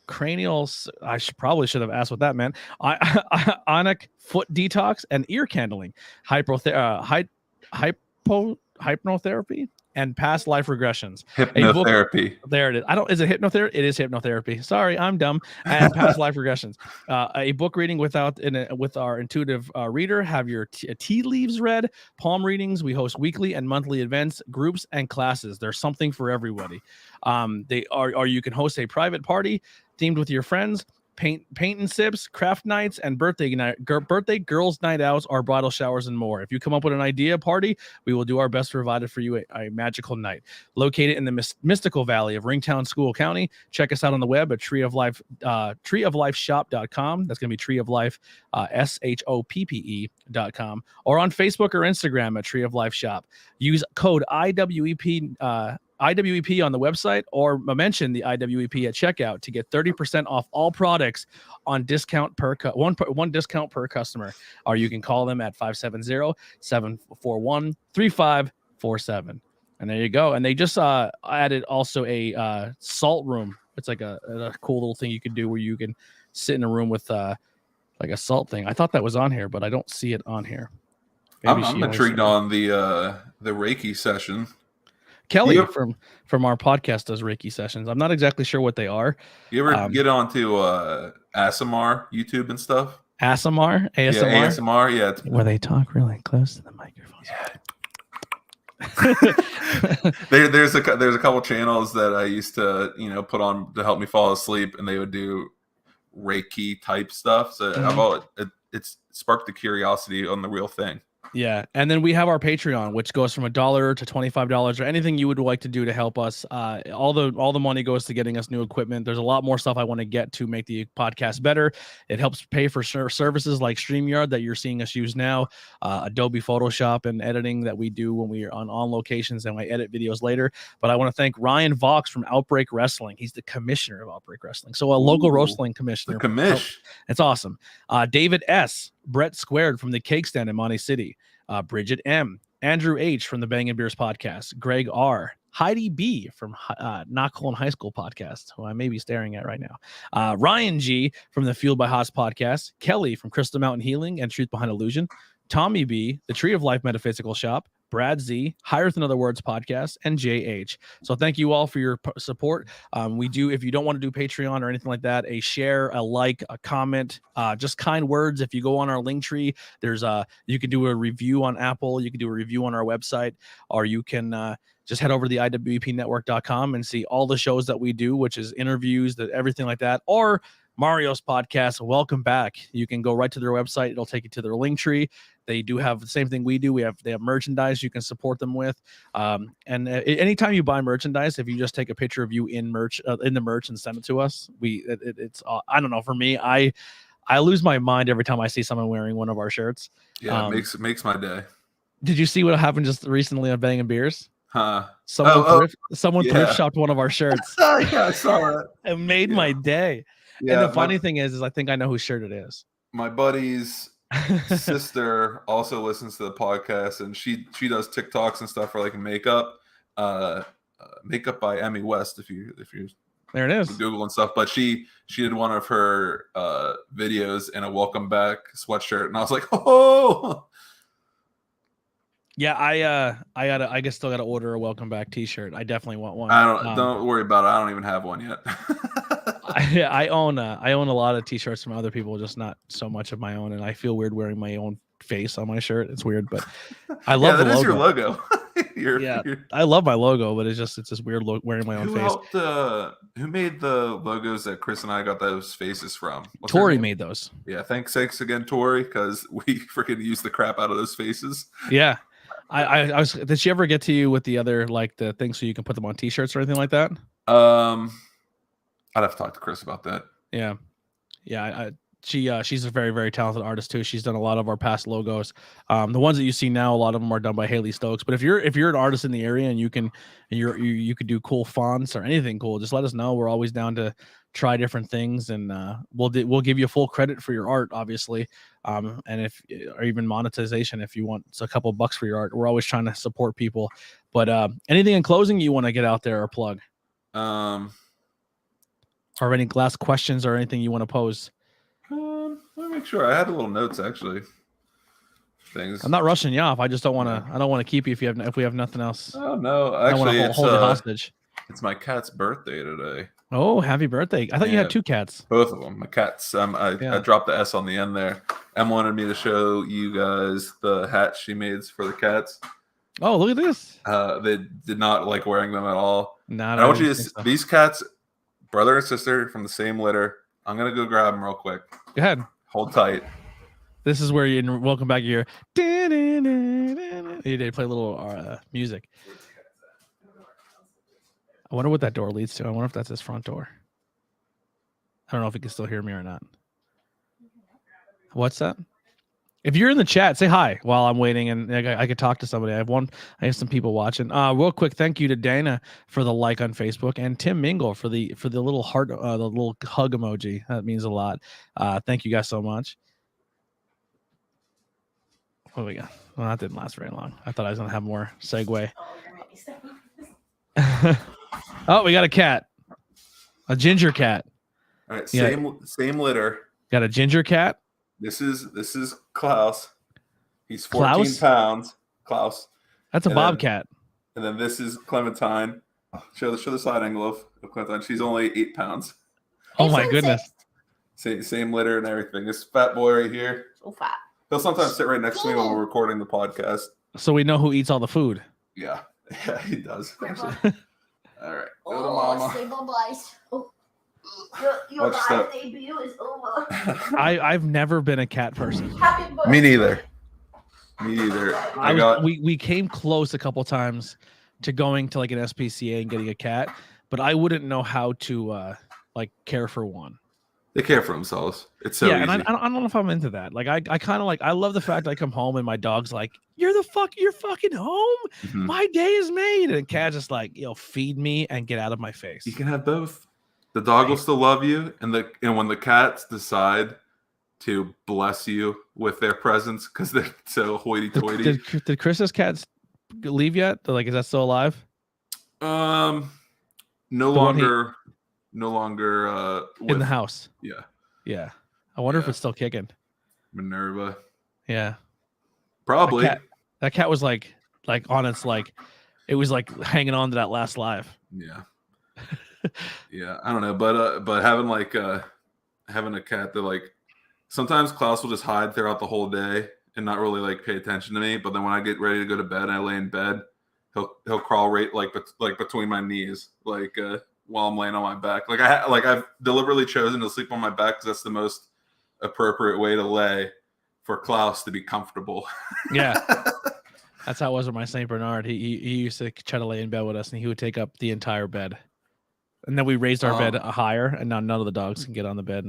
cranial. I probably should have asked what that meant. Ionic foot detox and ear candling, hypnotherapy, and Past Life Regressions. Hypnotherapy. There it is. Is it hypnotherapy? It is hypnotherapy. Sorry, I'm dumb. And Past Life Regressions. A book reading with our intuitive reader. Have your tea leaves read. Palm readings. We host weekly and monthly events, groups, and classes. There's something for everybody. Or you can host a private party themed with your friends. Paint and sips, craft nights, and birthday girls' night outs, or bridal showers, and more. If you come up with an idea party, we will do our best to provide it for you a magical night. Located in the mystical valley of Ringtown School County, check us out on the web at treeoflifeshop.com. That's going to be Tree of Life, SHOPPE.com, or on Facebook or Instagram at Tree of Life Shop. Use code IwEP. IwEP on the website, or mention the IwEP at checkout to get 30% off all products on discount one discount per customer. Or you can call them at 570-741-3547. And there you go. And they just added also a salt room. It's like a cool little thing you can do where you can sit in a room with like a salt thing. I thought that was on here, but I don't see it on here. I'm intrigued on the Reiki session. Kelly from our podcast does Reiki sessions. I'm not exactly sure what they are. You ever get onto ASMR YouTube and stuff? ASMR? Yeah, ASMR, yeah. Where they talk really close to the microphone. Yeah. There's a couple channels that I used to put on to help me fall asleep, and they would do Reiki type stuff. So it's sparked the curiosity on the real thing. Yeah, and then we have our Patreon, which goes from $1 to $25, or anything you would like to do to help us. All the money goes to getting us new equipment. There's a lot more stuff I want to get to make the podcast better. It helps pay for services like StreamYard that you're seeing us use now, Adobe Photoshop and editing that we do when we are on locations, and I edit videos later. But I want to thank Ryan Vox from Outbreak Wrestling. He's the commissioner of Outbreak Wrestling, so a local wrestling commissioner. The commish. It's awesome. David S., Brett Squared from the Cake Stand in Monte City, Bridget M., Andrew H. from the Bang and Beers podcast, Greg R., Heidi B. from Knockholm High School podcast, who I may be staring at right now, Ryan G. from the Fueled by Haas podcast, Kelly from Crystal Mountain Healing and Truth Behind Illusion, Tommy B., the Tree of Life Metaphysical Shop, Brad Z., Higher Than Other Words podcast, and JH. So thank you all for your support. We do, if you don't want to do Patreon or anything like that, a share, a like, a comment, just kind words. If you go on our link tree, there's you can do a review on Apple, you can do a review on our website, or you can just head over to the IwEPnetwork.com and see all the shows that we do, which is interviews, everything like that, or Mario's podcast. Welcome back. You can go right to their website. It'll take you to their link tree. They do have the same thing we do. They have merchandise you can support them with. And anytime you buy merchandise, if you just take a picture of you in the merch and send it to us, it's I don't know. For me, I lose my mind every time I see someone wearing one of our shirts. Yeah, it makes my day. Did you see what happened just recently on Bang and Beers? Huh? Someone thrift shopped one of our shirts. Yeah, I saw that. It made my day. Yeah, and the funny thing is I think I know whose shirt it is. My buddy's sister also listens to the podcast, and she does TikToks and stuff for like makeup. Makeup by Emmy West, if you there it is, Google and stuff. But she did one of her videos in a welcome back sweatshirt, and I was like, oh. Yeah, I still gotta order a welcome back t-shirt. I definitely want one. Don't worry about it. I don't even have one yet. I own a lot of t-shirts from other people, just not so much of my own, and I feel weird wearing my own face on my shirt. It's weird, but I love the logo. Is your logo. I love my logo, but it's just weird look wearing my own face. Who made the logos that Chris and I got those faces from? Tori made those. Yeah, thanks again, Tori, because we freaking used the crap out of those faces. Yeah. I was. Did she ever get to you with the other the things so you can put them on t-shirts or anything like that? I'd have to talk to Chris about that. Yeah. She's a very, very talented artist too. She's done a lot of our past logos. The ones that you see now, a lot of them are done by Haley Stokes. But if you're an artist in the area and you could do cool fonts or anything cool, just let us know. We're always down to try different things, and we'll give you full credit for your art, obviously. And or even monetization if you want a couple bucks for your art. We're always trying to support people. But anything in closing you want to get out there or plug? Or any last questions or anything you want to pose? Let me make sure. I had a little notes actually. things. I'm not rushing you off. I just don't want to. I don't want to keep you if we have nothing else. Oh no, actually, I don't want to hold you hostage. It's my cat's birthday today. Oh, happy birthday! I thought you had 2 cats. Both of them. My cats. I dropped the S on the end there. Em wanted me to show you guys the hats she made for the cats. Oh, look at this. They did not like wearing them at all. No, I want you to these cats, brother and sister from the same litter. I'm gonna go grab them real quick. Go ahead. Hold tight. This is where you welcome back your. You did play a little music. I wonder what that door leads to. I wonder if that's his front door. I don't know if he can still hear me or not. What's that? If you're in the chat, say hi while I'm waiting, and I could talk to somebody. I have some people watching. Real quick, thank you to Dana for the like on Facebook, and Tim Mingle for the little heart, the little hug emoji. That means a lot. Thank you guys so much. What do we got? Well, that didn't last very long. I thought I was gonna have more segue. Oh, we got a cat, a ginger cat. All right, same litter. Got a ginger cat. This is Klaus. He's 14 pounds. Klaus. That's a bobcat. And then this is Clementine. Show the side angle of Clementine. She's only 8 pounds. Oh my goodness. Same litter and everything. This fat boy right here. So fat. He'll sometimes sit right next to me when we're recording the podcast. So we know who eats all the food. Yeah, he does. Actually. All right. Go to mama. Say bye-bye. Your live debut is over. I've never been a cat person. Me neither. We came close a couple times to going to like an SPCA and getting a cat, but I wouldn't know how to like care for one. They care for themselves. It's so easy. And I don't know if I'm into that. Like I kind of like, I love the fact I come home and my dog's like, you're fucking home. Mm-hmm. My day is made. And the cat just like, feed me and get out of my face. You can have both. The dog will still love you, and when the cats decide to bless you with their presence because they're so hoity-toity. Did Chris's cats leave yet? Like, is that still alive? No longer in the house. Yeah. I wonder if it's still kicking. Minerva. Yeah. Probably. That cat was like on its it was like hanging on to that last live. Yeah. Yeah, I don't know, but having having a cat that like sometimes Klaus will just hide throughout the whole day and not really like pay attention to me. But then when I get ready to go to bed and I lay in bed, he'll crawl right like between my knees, while I'm laying on my back. I've deliberately chosen to sleep on my back because that's the most appropriate way to lay for Klaus to be comfortable. Yeah. That's how it was with my Saint Bernard. He used to try to lay in bed with us, and he would take up the entire bed. And then we raised our bed higher, and now none of the dogs can get on the bed.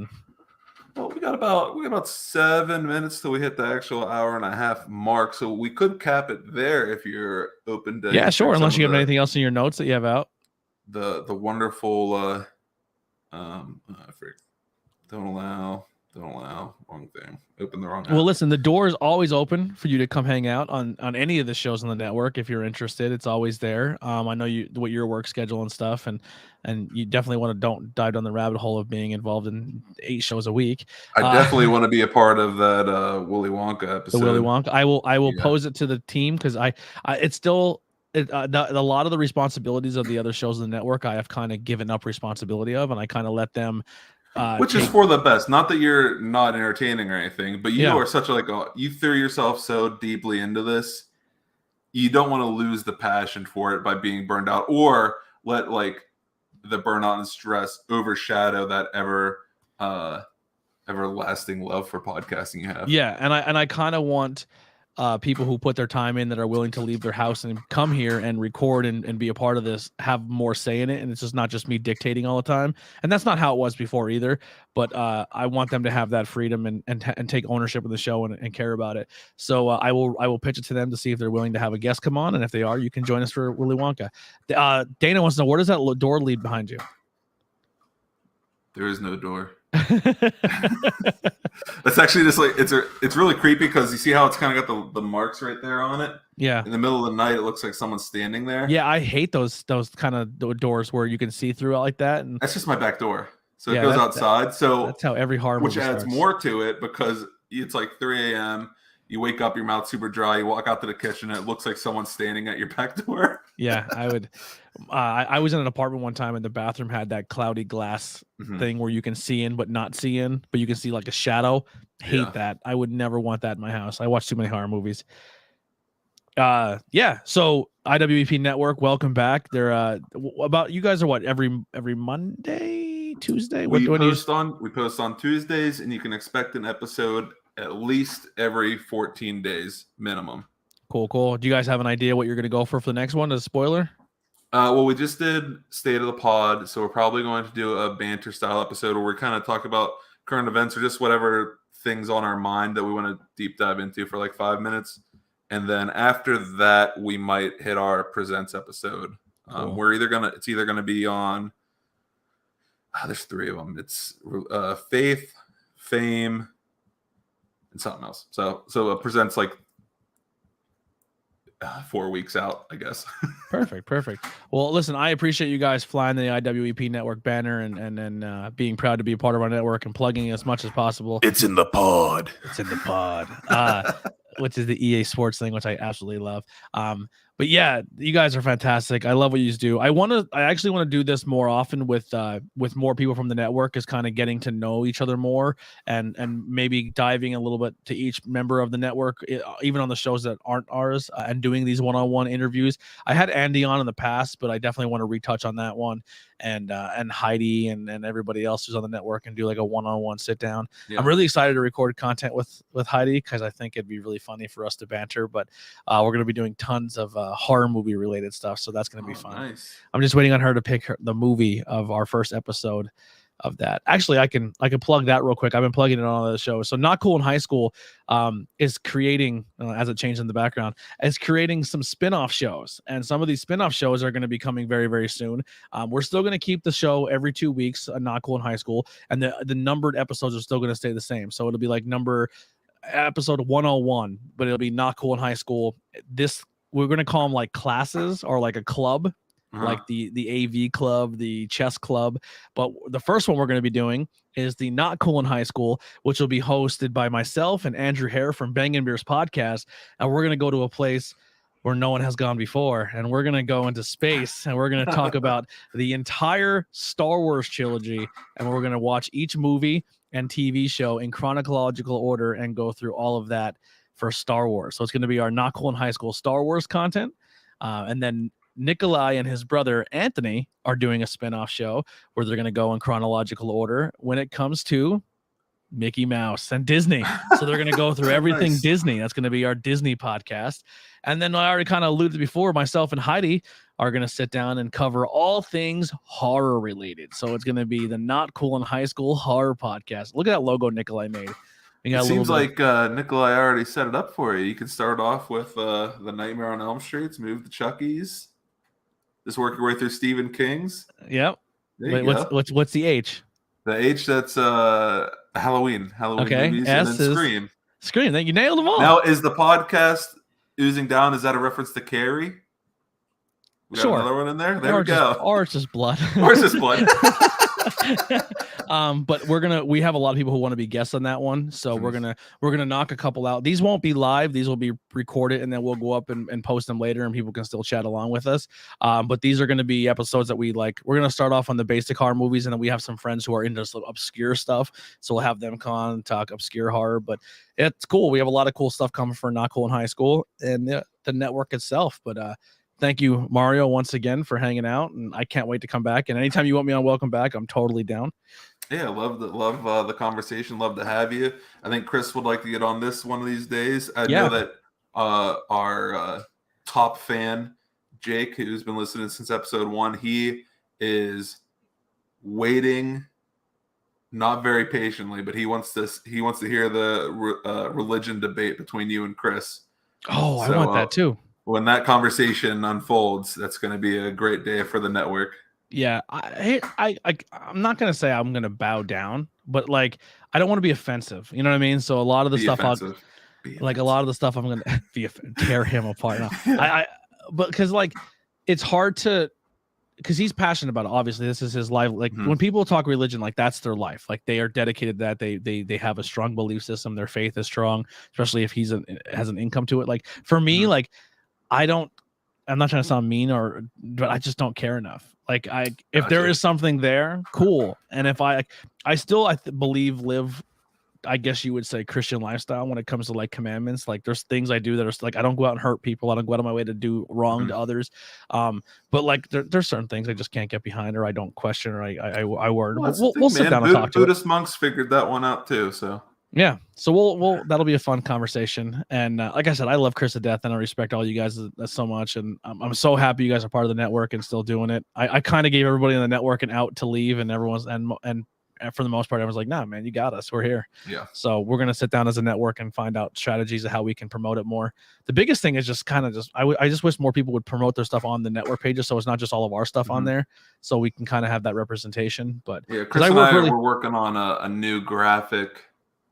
Well, we got about 7 minutes till we hit the actual hour-and-a-half mark, so we could cap it there if you're open to. Yeah, sure. Unless you have anything else in your notes that you have out. The wonderful don't allow wrong thing. Open the wrong. Well, listen, the door is always open for you to come hang out on any of the shows on the network if you're interested. It's always there. I know what your work schedule and stuff, and you definitely don't dive down the rabbit hole of being involved in 8 shows a week. I definitely want to be a part of that Willy Wonka episode. The Willy Wonka. I will pose it to the team because it's still. A lot of the responsibilities of the other shows on the network, I have kind of given up responsibility of, and I kind of let them. Which is for the best. Not that you're not entertaining or anything, but you are such you threw yourself so deeply into this. You don't want to lose the passion for it by being burned out, or let the burnout and stress overshadow that everlasting love for podcasting you have. Yeah, and I kind of want people who put their time in that are willing to leave their house and come here and record and be a part of this have more say in it, and it's just not just me dictating all the time. And that's not how it was before either, but I want them to have that freedom and take ownership of the show and care about it. So I will pitch it to them to see if they're willing to have a guest come on, and if they are, you can join us for Willy Wonka. Dana wants to know, where does that door lead behind you? There is no door. That's actually just it's really creepy because you see how it's kind of got the marks right there on it. Yeah. In the middle of the night, it looks like someone's standing there. Yeah, I hate those kind of doors where you can see through it like that. And that's just my back door, so it goes outside. So that's how every horror movie which adds starts. More to it because it's like 3 a.m. You wake up, your mouth's super dry. You walk out to the kitchen, and it looks like someone's standing at your back door. Yeah, I would. I was in an apartment one time, and the bathroom had that cloudy glass thing where you can see in but not see in, but you can see like a shadow. Hate that. I would never want that in my house. I watch too many horror movies. Yeah. So IwEP Network, welcome back. They're about you guys are what every Monday, Tuesday. We post on Tuesdays, and you can expect an episode at least every 14 days minimum. Cool. Do you guys have an idea what you're going to go for the next one? As a spoiler? Well, we just did State of the Pod, so we're probably going to do a banter style episode where we kind of talk about current events or just whatever things on our mind that we want to deep dive into for like 5 minutes. And then after that, we might hit our Presents episode. Cool. It's either gonna be on. There's 3 of them. It's Faith, Fame, and something else. So Presents like 4 weeks out, I guess. Perfect. Well, listen, I appreciate you guys flying the IwEP Network banner and being proud to be a part of our network and plugging as much as possible. It's in the pod. Which is the EA Sports thing, which I absolutely love. But yeah, you guys are fantastic. I love what you do. I actually want to do this more often with more people from the network, is kind of getting to know each other more and maybe diving a little bit to each member of the network, even on the shows that aren't ours, and doing these one-on-one interviews. I had Andy on in the past, but I definitely want to retouch on that one, and Heidi and everybody else who's on the network, and do like a one-on-one sit down. Yeah. I'm really excited to record content with Heidi, because I think it'd be really funny for us to banter, but we're going to be doing tons of horror movie related stuff, so that's going to be fun. Nice. I'm just waiting on her to pick the movie of our first episode of that. Actually, I can plug that real quick. I've been plugging it on the show. So Not Cool in High School is creating, as it changed in the background, is creating some spin-off shows, and some of these spin-off shows are going to be coming very, very soon. We're still going to keep the show every 2 weeks, Not Cool in High School, and the numbered episodes are still going to stay the same. So it'll be like episode 101, but it'll be Not Cool in High School. We're going to call them like classes or like a club, like the AV club, the chess club. But the first one we're going to be doing is the Not Cool in High School, which will be hosted by myself and Andrew Hare from Bang and Beers podcast. And we're going to go to a place where no one has gone before, and we're going to go into space, and we're going to talk about the entire Star Wars trilogy, and we're going to watch each movie and TV show in chronological order and go through all of that for Star Wars. So it's going to be our Not Cool in High School Star Wars content. And then Nikolai and his brother Anthony are doing a spinoff show where they're going to go in chronological order when it comes to Mickey Mouse and Disney. So they're going to go through everything nice. Disney. That's going to be our Disney podcast. And then I already kind of alluded before, myself and Heidi are going to sit down and cover all things horror related. So it's going to be the Not Cool in High School horror podcast. Look at that logo Nikolai made. It seems like Nikolai already set it up for you. You can start off with the Nightmare on Elm Street, move to Chucky's, just work your way through Stephen King's. Yep. Wait, what's the H? The H, that's Halloween okay. movies, S and then Scream. Scream. You nailed them all. Now, is the podcast Oozing Down? Is that a reference to Carrie? We got another one in there. There we go. Or it's just blood. Or it's just blood. But we have a lot of people who want to be guests on that one, so we're gonna knock a couple out. These won't be live, these will be recorded, and then we'll go up and post them later, and people can still chat along with us. But these are going to be episodes that we like. We're going to start off on the basic horror movies, and then we have some friends who are into some obscure stuff, so we'll have them come on and talk obscure horror. But it's cool. We have a lot of cool stuff coming for Not Cool in High School and the network itself. But thank you, Mario, once again for hanging out, and I can't wait to come back. And anytime you want me on, welcome back. I'm totally down. Yeah, love the conversation. Love to have you. I think Chris would like to get on this one of these days. I know that our top fan, Jake, who's been listening since episode 1, he is waiting, not very patiently, but he wants to hear the religion debate between you and Chris. Oh, I want that too. When that conversation unfolds, that's going to be a great day for the network. Yeah, I'm not gonna say I'm gonna bow down, but like I don't want to be offensive. You know what I mean? So a lot of the stuff, a lot of the stuff I'm gonna tear him apart. But because like it's hard to because he's passionate about it. Obviously, this is his life. Like when people talk religion, like that's their life. Like they are dedicated to that. They have a strong belief system. Their faith is strong, especially if has an income to it. Like for me, like I'm not trying to sound mean but I just don't care enough. Like if there is something there, cool. And if I still live, I guess you would say, Christian lifestyle when it comes to like commandments. Like there's things I do that are like, I don't go out and hurt people. I don't go out of my way to do wrong to others. But like there's certain things I just can't get behind, or I don't question, or I worry. We'll sit down and talk to Buddhist monks figured that one out too. So yeah, so we'll that'll be a fun conversation. And like I said, I love Chris to death, and I respect all you guys so much. And I'm so happy you guys are part of the network and still doing it. I kind of gave everybody in the network an out to leave, and everyone's and for the most part, everyone's like, nah, man, you got us. We're here. Yeah. So we're going to sit down as a network and find out strategies of how we can promote it more. The biggest thing is just I just wish more people would promote their stuff on the network pages. So it's not just all of our stuff on there. So we can kind of have that representation. But yeah, Chris and I we're working on a new graphic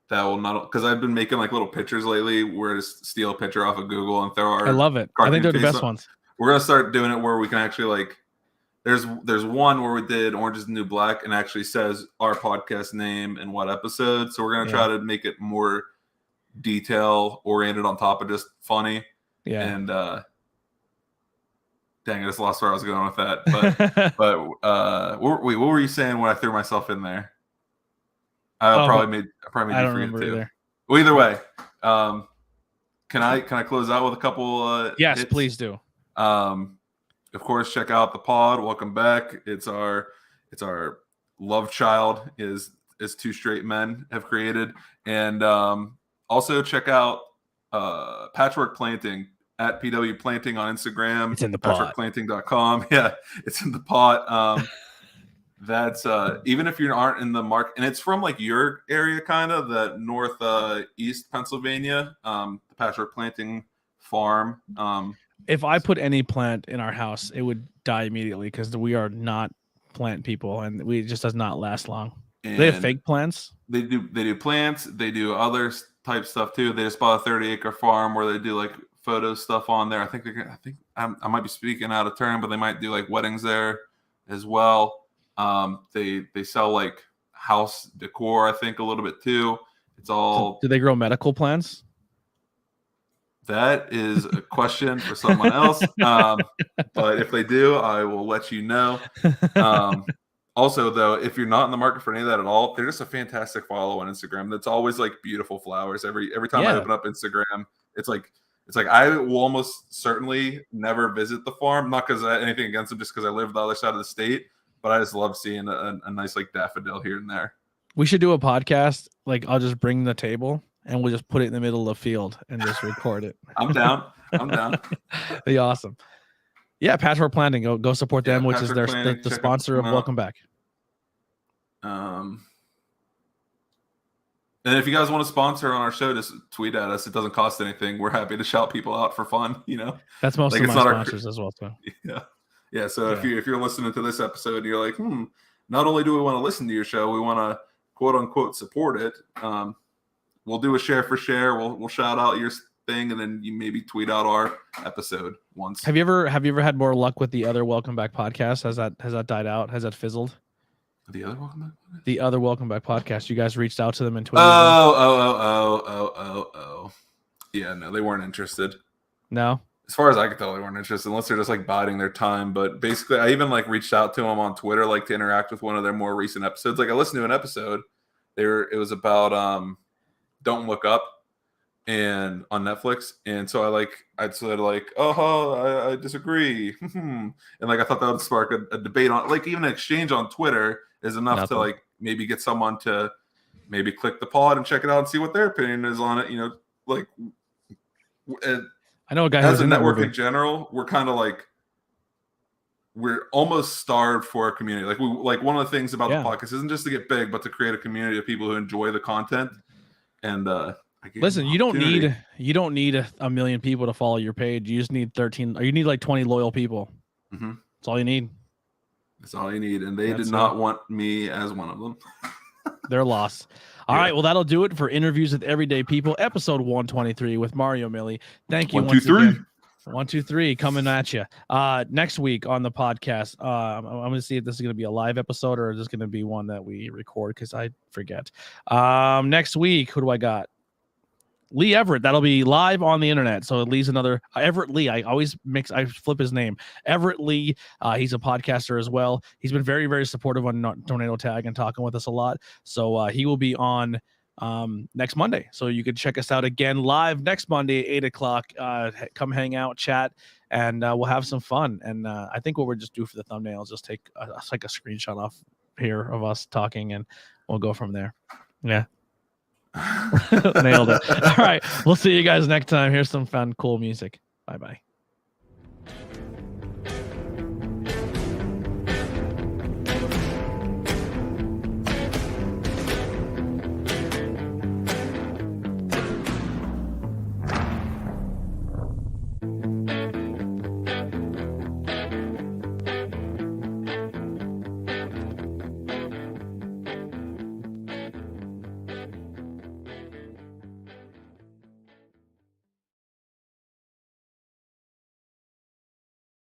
that will not, because I've been making like little pictures lately where to steal a picture off of Google and throw our. I love it. I think they're the best ones. We're going to start doing it where we can actually like, there's one where we did Orange is the New Black and actually says our podcast name and what episode. So we're going to try to make it more detail oriented on top of just funny. Yeah. And dang, I just lost where I was going with that. But what were you saying when I threw myself in there? I probably made you forget too. Either. Well, either way, can I close out with a couple yes, hits? Please do. Of course, check out the pod. Welcome back. It's our love child is two straight men have created. And also check out Patchwork Planting at PW Planting on Instagram. It's in the pot. Patchworkplanting.com. Yeah, it's in the pot. That's even if you aren't in the market, and it's from like your area, kind of the northeast Pennsylvania, the Patchwork Planting farm. If I put any plant in our house, it would die immediately because we are not plant people, and it just does not last long. And they have fake plants. They do plants. They do other type stuff too. They just bought a 30-acre farm where they do like photo stuff on there. I think I might be speaking out of turn, but they might do like weddings there as well. They sell like house decor, I think, a little bit too. It's all. Do they grow medical plants? That is a question for someone else. But if they do, I will let you know. Also, though, if you're not in the market for any of that at all, they're just a fantastic follow on Instagram. That's always like beautiful flowers. Every time I open up Instagram, it's like I will almost certainly never visit the farm. Not because I have anything against them, just because I live the other side of the state. But I just love seeing a nice like daffodil here and there. We should do a podcast. Like I'll just bring the table and we'll just put it in the middle of the field and just record it. I'm down. Be awesome. Yeah, Patchwork Planting. Go support them, which is the sponsor of Welcome Back. And if you guys want to sponsor on our show, just tweet at us. It doesn't cost anything. We're happy to shout people out for fun. That's most of my sponsors as well. So yeah. So if you're listening to this episode, and you're like, not only do we want to listen to your show, we want to quote unquote support it. We'll do a share for share. We'll shout out your thing, and then you maybe tweet out our episode once. Have you ever had more luck with the other Welcome Back podcast? Has that died out? Has that fizzled? The other Welcome Back? The other Welcome Back podcast. You guys reached out to them and tweeted. Oh. Yeah, no, they weren't interested. No? As far as I could tell, they weren't interested, unless they're just like biding their time. But basically, I even like reached out to them on Twitter, like to interact with one of their more recent episodes. Like I listened to an episode. It was about Don't Look Up and on Netflix. And so I said I disagree. And like I thought that would spark a debate on, like, even an exchange on Twitter is enough to like maybe get someone to maybe click the pod and check it out and see what their opinion is on it. Like I know a guy as a network in general, we're kind of like we're almost starved for a community. Like one of the things about the podcast isn't just to get big, but to create a community of people who enjoy the content. And listen, you don't need a million people to follow your page. You just need 13, or you need like 20 loyal people. Mm-hmm. That's all you need. That's all you need. And they did not want me as one of them. They're lost. All right. Well, that'll do it for Interviews with Everyday People, episode 123 with Mario Milie. Thank you. 1, 2, 3. 1, 2, 3 coming at you. Next week on the podcast, I'm going to see if this is going to be a live episode or is this going to be one that we record because I forget. Next week, who do I got? Lee Everett. That'll be live on the internet. So Lee's another Everett Lee. I flip his name. Everett Lee. He's a podcaster as well. He's been very, very supportive on Tornado Tag and talking with us a lot. So he will be on next Monday. So you can check us out again live next Monday, 8:00. Come hang out, chat, and we'll have some fun. And I think what we'll just do for the thumbnail is just take a screenshot off here of us talking, and we'll go from there. Yeah. Nailed it. All right. We'll see you guys next time. Here's some fun, cool music. Bye-bye.